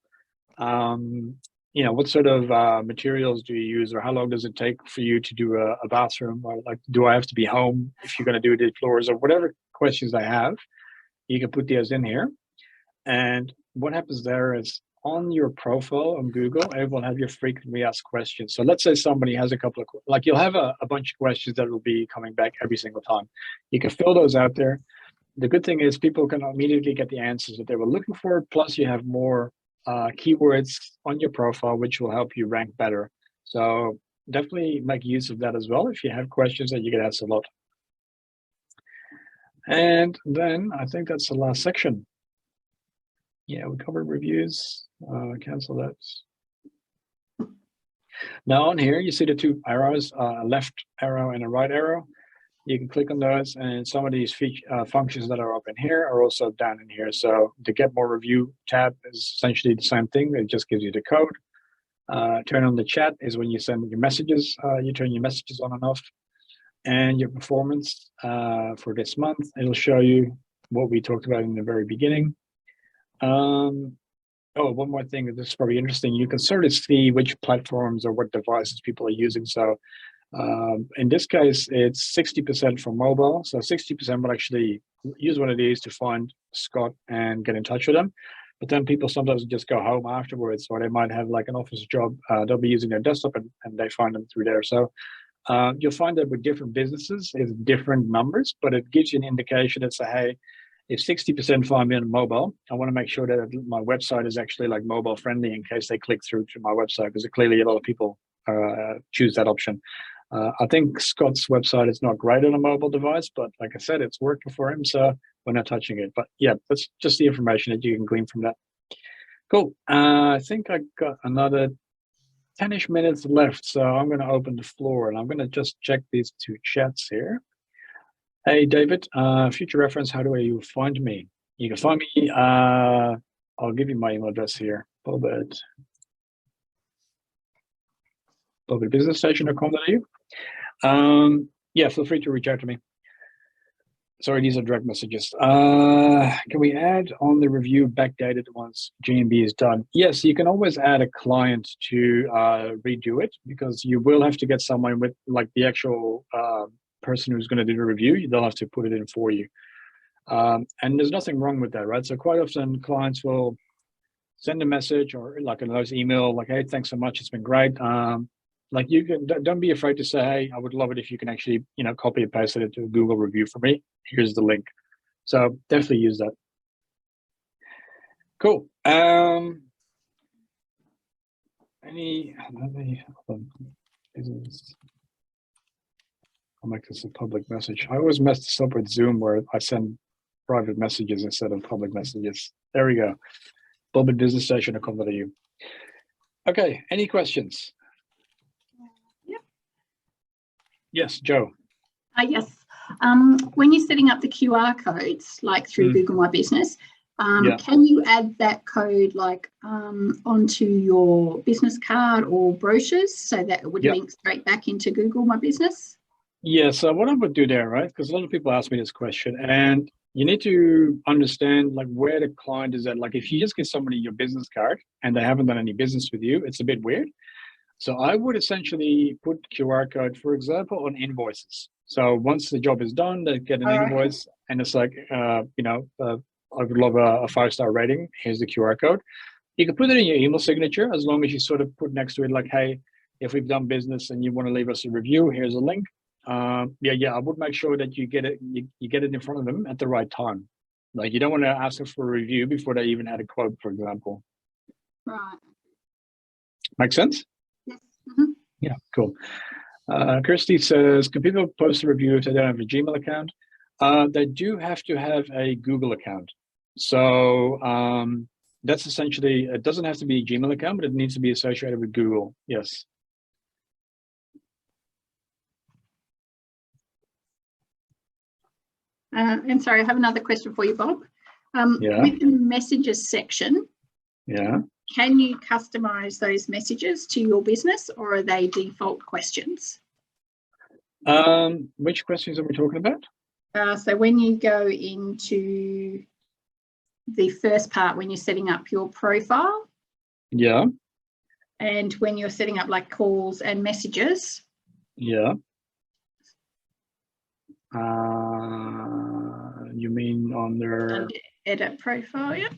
what sort of materials do you use, or how long does it take for you to do a bathroom, or like, do I have to be home if you're going to do the floors, or whatever questions I have, you can put those in here. And what happens there is on your profile on Google, it will have your frequently asked questions. So let's say somebody has a couple of, like you'll have a bunch of questions that will be coming back every single time. You can fill those out there. The good thing is people can immediately get the answers that they were looking for. Plus you have more keywords on your profile, which will help you rank better. So definitely make use of that as well if you have questions that you get asked a lot. And then I think that's the last section. Yeah, we covered reviews. Cancel that. Now on here, you see the two arrows, a left arrow and a right arrow. You can click on those, and some of these functions that are up in here are also down in here. So the Get More Review tab is essentially the same thing. It just gives you the code. Turn on the chat is when you send your messages. You turn your messages on and off, and your performance for this month. It'll show you what we talked about in the very beginning. Oh, one more thing that is probably interesting. You can sort of see which platforms or what devices people are using. So in this case, it's 60% for mobile. So 60% will actually use one of these to find Scott and get in touch with them. But then people sometimes just go home afterwards, or they might have like an office job. They'll be using their desktop and they find them through there. So you'll find that with different businesses, it's different numbers, but it gives you an indication that say, hey, if 60% find me on mobile, I want to make sure that my website is actually like mobile friendly in case they click through to my website, because clearly a lot of people choose that option. I think Scott's website is not great on a mobile device, but like I said, it's working for him, so we're not touching it. But yeah, that's just the information that you can glean from that. Cool. I think I got another 10-ish minutes left, so I'm going to open the floor and I'm going to just check these two chats here. Hey, David, future reference, how do you find me? You can find me, I'll give you my email address here, buzzardstation.com.au. Yeah, feel free to reach out to me. Sorry, these are direct messages. Can we add on the review backdated once GMB is done? Yes, you can always add a client to redo it, because you will have to get someone with like the actual person who's going to do the review. They'll have to put it in for you. And there's nothing wrong with that, right? So quite often clients will send a message or like a nice email, like, hey, thanks so much, it's been great. Like you can, don't be afraid to say, hey, I would love it if you can actually, copy and paste it into a Google review for me. Here's the link. So definitely use that. Cool. I'll make this a public message. I always mess this up with Zoom where I send private messages instead of public messages. There we go. buzzardstation.com.au. Okay, any questions? Yep. Yes, Joe. Yes. When you're setting up the QR codes, like through Google My Business, can you add that code like onto your business card or brochures so that it would link straight back into Google My Business? Yeah, so what I would do there, right? Because a lot of people ask me this question, and you need to understand like where the client is at. Like if you just give somebody your business card and they haven't done any business with you, it's a bit weird. So I would essentially put QR code, for example, on invoices. So once the job is done, they get an invoice and it's like, I would love a 5-star rating. Here's the QR code. You can put it in your email signature as long as you sort of put next to it like, hey, if we've done business and you want to leave us a review, here's a link. I would make sure that you get it, you get it in front of them at the right time. Like you don't want to ask them for a review before they even had a quote, for example. Right. Make sense? Yes. Yeah, cool. Kirsty says, can people post a review if they don't have a Gmail account? They do have to have a Google account. So that's essentially, it doesn't have to be a Gmail account, but it needs to be associated with Google. Yes. And sorry, I have another question for you, Bob. With the messages section, can you customize those messages to your business, or are they default questions? Which questions are we talking about? So when you go into the first part, when you're setting up your profile, and when you're setting up like calls and messages, you mean on their under edit profile,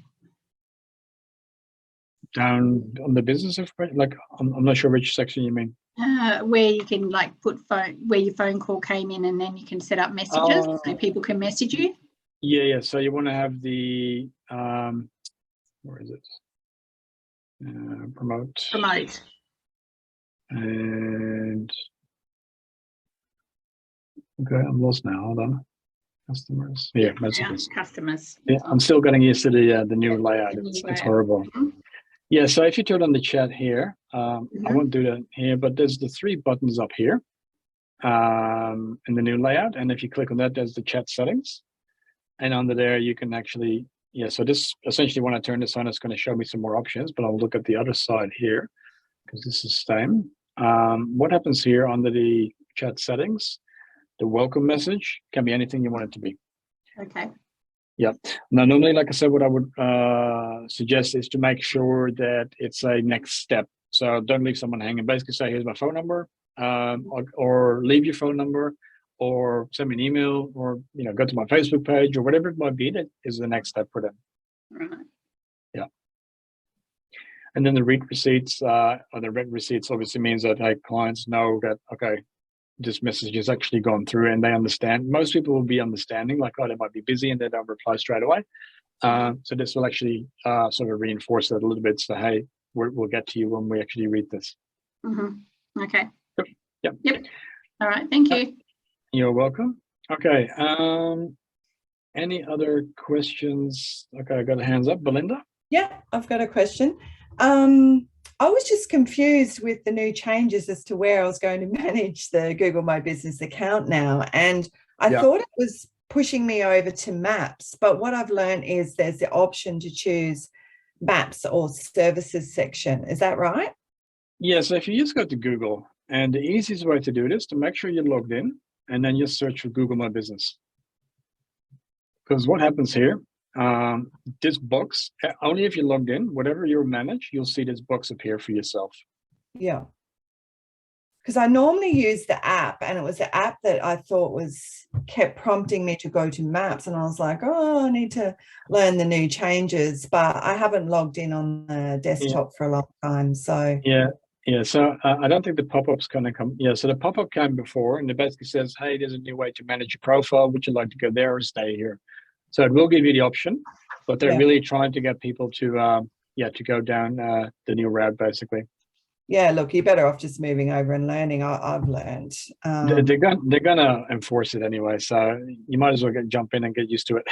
down on the business information? Like I'm not sure which section you mean. Where you can like put where your phone call came in, and then you can set up messages so people can message you. Yeah. So you want to have the where is it? Promote. And okay, I'm lost now. Hold on. Customers. Yeah, messages. Customers. Yeah, I'm still getting used to the new layout. It's horrible. Yeah, so if you turn on the chat here, I won't do that here, but there's the 3 buttons up here in the new layout. And if you click on that, there's the chat settings. And under there, you can actually, so this essentially when I turn this on, it's going to show me some more options, but I'll look at the other side here. because this is same. What happens here under the chat settings? The welcome message can be anything you want it to be. Okay. Yeah. Now, normally, like I said, what I would suggest is to make sure that it's a next step. So don't leave someone hanging. Basically say, here's my phone number, or leave your phone number, or send me an email, or go to my Facebook page, or whatever it might be. That is the next step for them. Right. Yeah. And then the read receipts, or the read receipts obviously means that clients know that, okay, this message has actually gone through and they understand. Most people will be understanding, like, oh, they might be busy and they don't reply straight away. So this will actually sort of reinforce that a little bit. So, hey, we'll get to you when we actually read this. Mm-hmm. Okay. Yep. All right. Thank you. You're welcome. Okay. Any other questions? Okay, I got hands up. Belinda? Yeah, I've got a question. I was just confused with the new changes as to where I was going to manage the Google My Business account now. And I thought it was pushing me over to Maps. But what I've learned is there's the option to choose Maps or Services section. Is that right? Yeah, so if you just go to Google, and the easiest way to do it is to make sure you're logged in, and then just search for Google My Business. Because what happens here, this box, only if you're logged in, whatever you manage, you'll see this box appear for yourself. Yeah. Because I normally use the app, and it was the app that I thought kept prompting me to go to Maps. And I was like, oh, I need to learn the new changes, but I haven't logged in on the desktop for a long time. So yeah. So I don't think the pop-up's going to come. Yeah, so the pop-up came before, and it basically says, hey, there's a new way to manage your profile. Would you like to go there or stay here? So it will give you the option, but they're really trying to get people to go down the new route, basically. Yeah, look, you're better off just moving over and learning. I've learned. They're gonna enforce it anyway, so you might as well jump in and get used to it.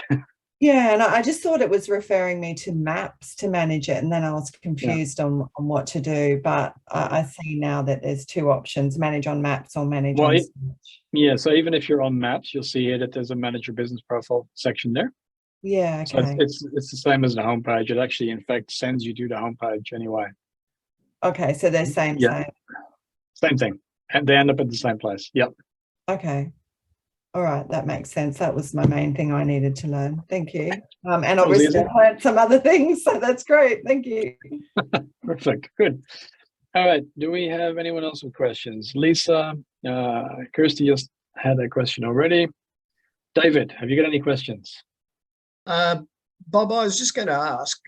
Yeah, and I just thought it was referring me to Maps to manage it, and then I was confused on what to do. But I see now that there's two options: manage on Maps or manage on search. Yeah, so even if you're on Maps, you'll see here that there's a manage your business profile section there. Yeah, okay. So it's the same as the homepage. It actually, in fact, sends you to the homepage anyway. Okay, so they're same. Same thing, and they end up at the same place. Yep. Okay. All right, that makes sense. That was my main thing I needed to learn. Thank you. And obviously I learned some other things, so that's great. Thank you. Perfect. Good. All right. Do we have anyone else with questions? Lisa, Kirsty just had a question already. David, have you got any questions? Bob, I was just going to ask,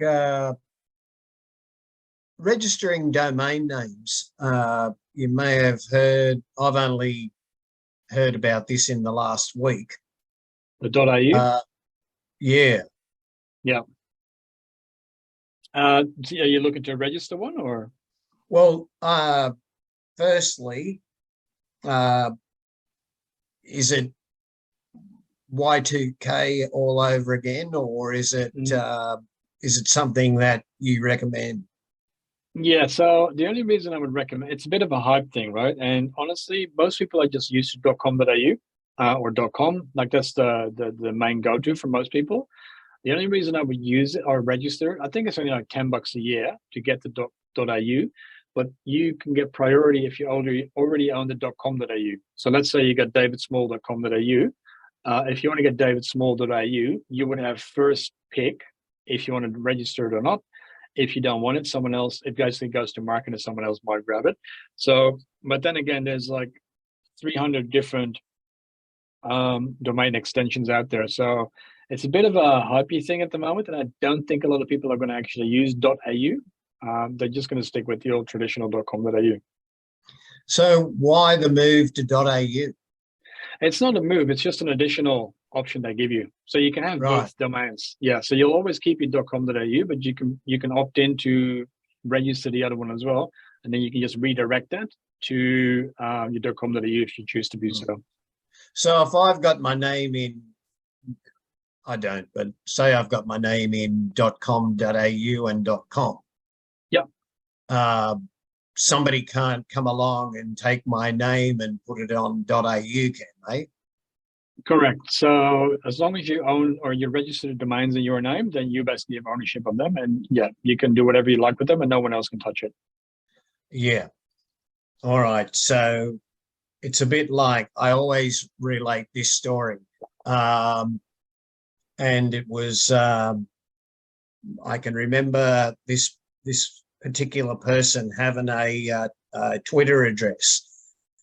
registering domain names, you may have heard, I've only heard about this in the last week. The .au? Yeah. Yeah. Are you looking to register one, or? Well, firstly, is it Y2K all over again, or is it something that you recommend? Yeah, so the only reason I would recommend, it's a bit of a hype thing, right? And honestly, most people are just used to .com.au or .com. Like that's the main go-to for most people. The only reason I would use it or register, I think it's only like $10 a year to get the .au, but you can get priority if you already own the .com.au. So let's say you got davidsmall.com.au. If you want to get davidsmall.au, you would have first pick if you want to register it or not. If you don't want it, someone else, it basically goes to market and someone else might grab it. So, but then again, there's like 300 different domain extensions out there. So it's a bit of a hypey thing at the moment. And I don't think a lot of people are going to actually use .au. They're just going to stick with the old traditional .com.au. So why the move to .au? It's not a move. It's just an additional option they give you. So you can have both domains. Yeah. So you'll always keep your .com.au, but you can opt in to register the other one as well. And then you can just redirect that to your .com.au if you choose to do so. So if I've got my name in, I don't, but say I've got my name in .com.au and .com. Yep. Somebody can't come along and take my name and put it on .au, can they? Correct. So as long as you own or you register the domains in your name, then you basically have ownership of them. And yeah, you can do whatever you like with them and no one else can touch it. Yeah. All right. So it's a bit like, I always relate this story. And it was, I can remember this particular person having a Twitter address,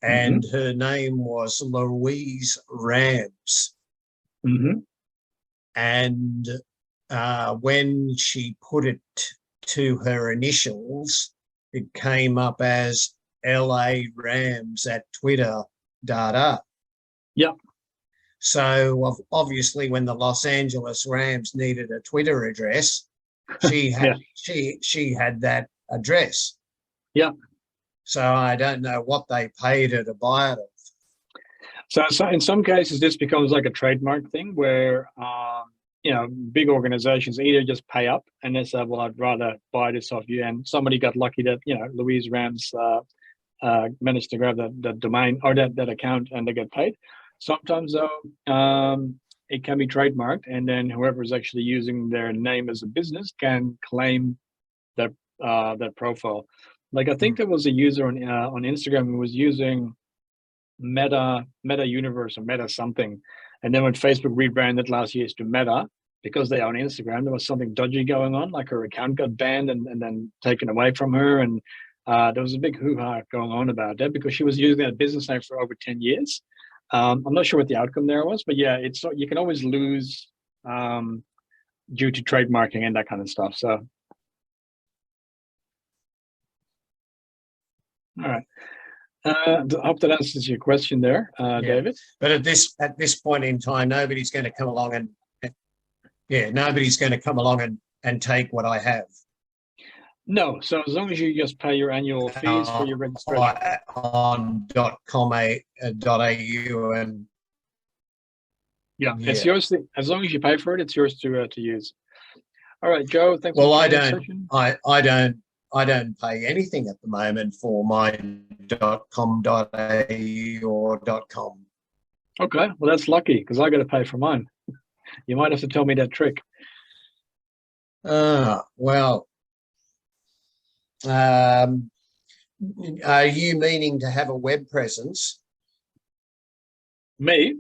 and her name was Louise Rams. And when she put it to her initials, it came up as LA Rams@Twitter.com. Yep. So obviously, when the Los Angeles Rams needed a Twitter address, she had she had that address. Yep. So I don't know what they paid her to buy it. So in some cases, this becomes like a trademark thing where, big organizations either just pay up and they say, well, I'd rather buy this off you. And somebody got lucky that, Louise Rams managed to grab that domain or that account and they get paid. Sometimes, though, it can be trademarked, and then whoever is actually using their name as a business can claim that profile. Like, I think there was a user on Instagram who was using Meta Universe or Meta something, and then when Facebook rebranded last year to Meta because they own Instagram, there was something dodgy going on, like her account got banned and then taken away from her, and there was a big hoo-ha going on about that because she was using that business name for over 10 years. I'm not sure what the outcome there was, but yeah, you can always lose due to trademarking and that kind of stuff. So, all right. I hope that answers your question there, David. But at this point in time, nobody's going to come along and take what I have. No, so as long as you just pay your annual fees for your registration on .com.au and it's yours. As long as you pay for it, it's yours to use. All right, Joe. Thanks. Well, I don't pay anything at the moment for my .com.au or .com. Okay, well that's lucky because I got to pay for mine. You might have to tell me that trick. Well. Are you meaning to have a web presence? Me?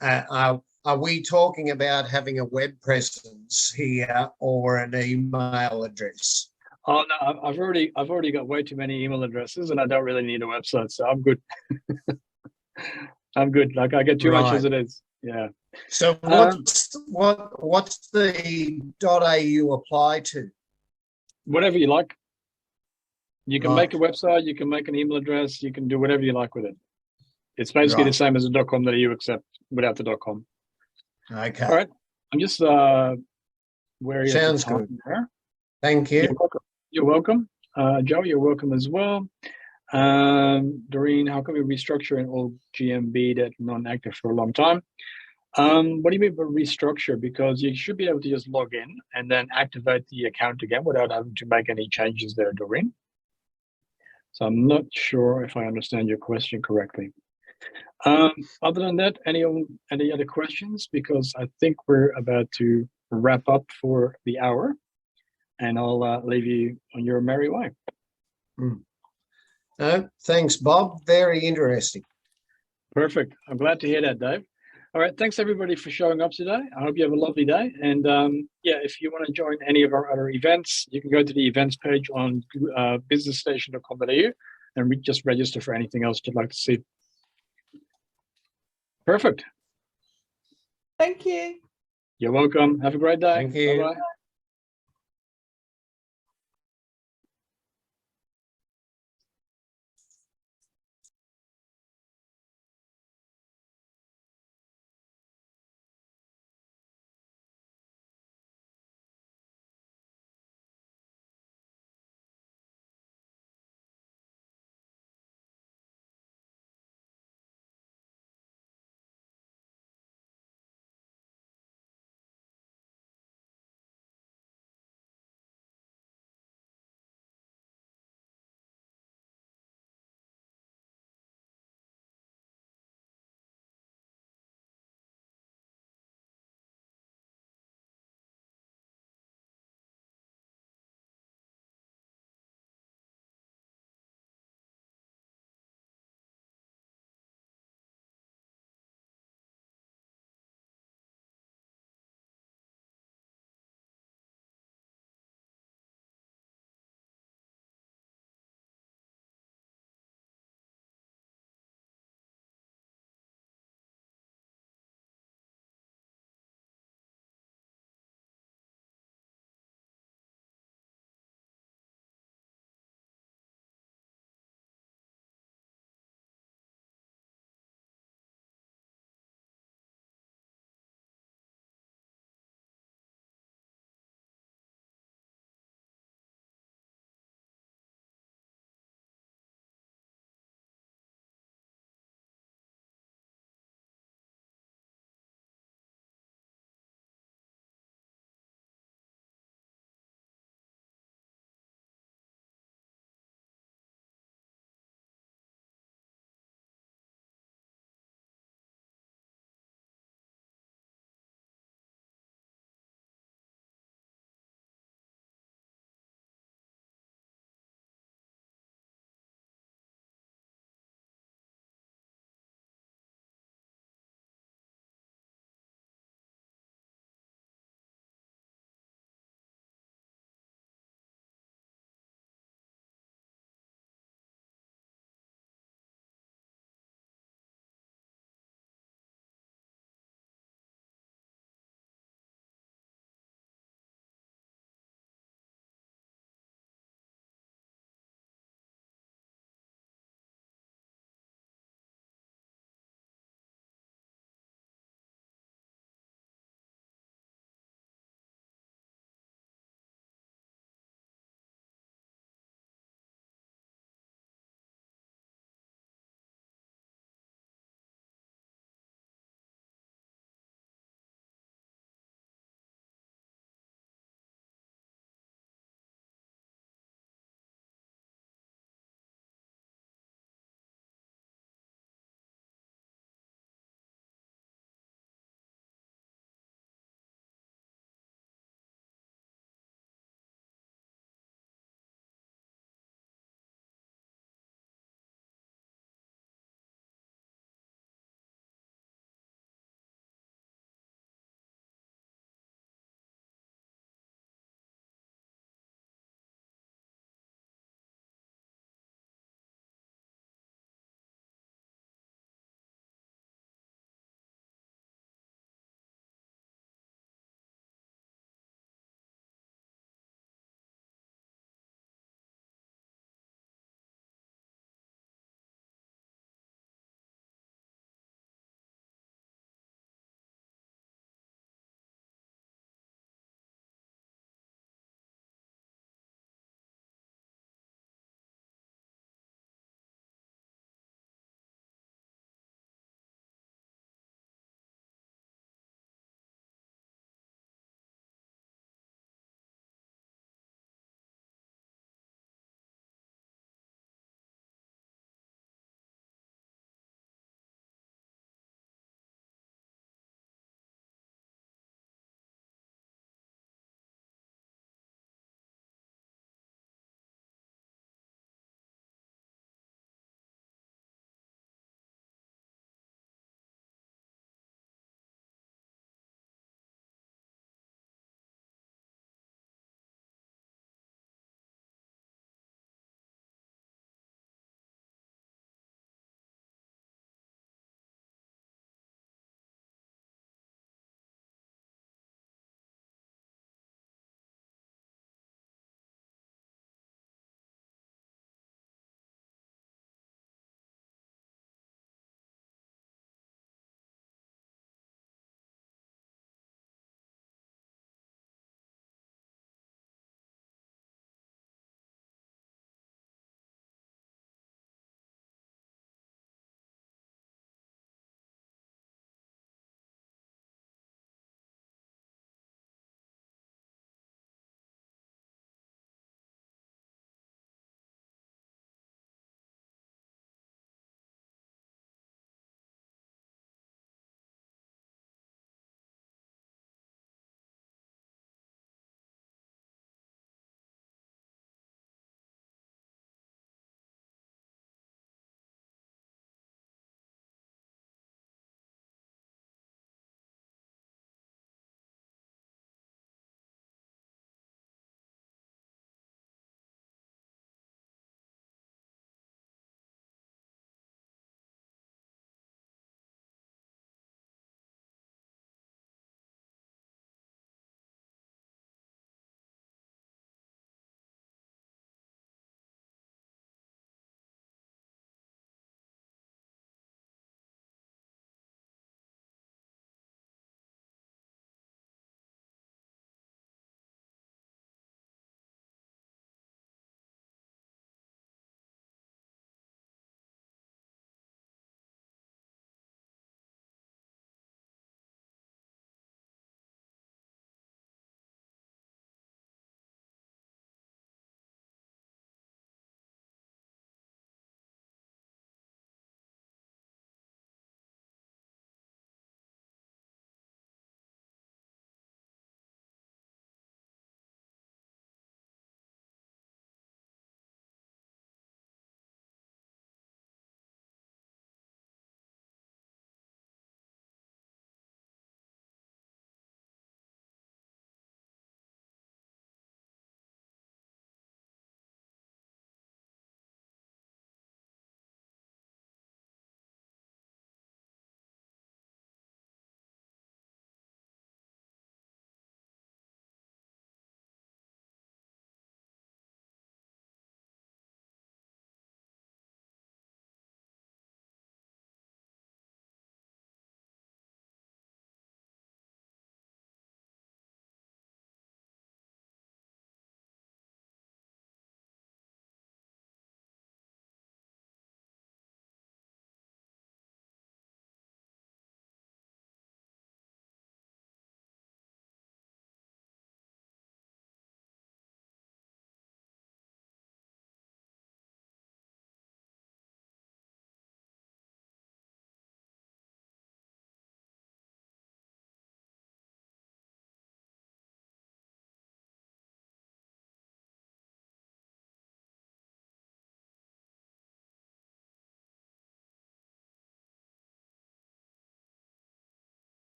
Are we talking about having a web presence here or an email address? Oh no, I've already got way too many email addresses, and I don't really need a website, so I'm good. I'm good. Like I get too much as it is. Yeah. So what's the .au apply to? Whatever you like. You can make a website, you can make an email address, you can do whatever you like with it. It's basically the same as a .com.au except without the .com. Okay. All right. I'm just wary. Sounds good. There. Thank you. You're welcome. Joe, you're welcome as well. Doreen, how come you restructure an old GMB that's non-active for a long time? What do you mean by restructure? Because you should be able to just log in and then activate the account again without having to make any changes there, Doreen. So I'm not sure if I understand your question correctly. Other than that, any other questions? Because I think we're about to wrap up for the hour, and I'll leave you on your merry way. Thanks, Bob. Very interesting. Perfect. I'm glad to hear that, Dave. All right, thanks everybody for showing up today. I hope you have a lovely day. And if you want to join any of our other events, you can go to the events page on businessstation.com.au and just register for anything else you'd like to see. Perfect. Thank you. You're welcome. Have a great day. Thank you. Bye-bye.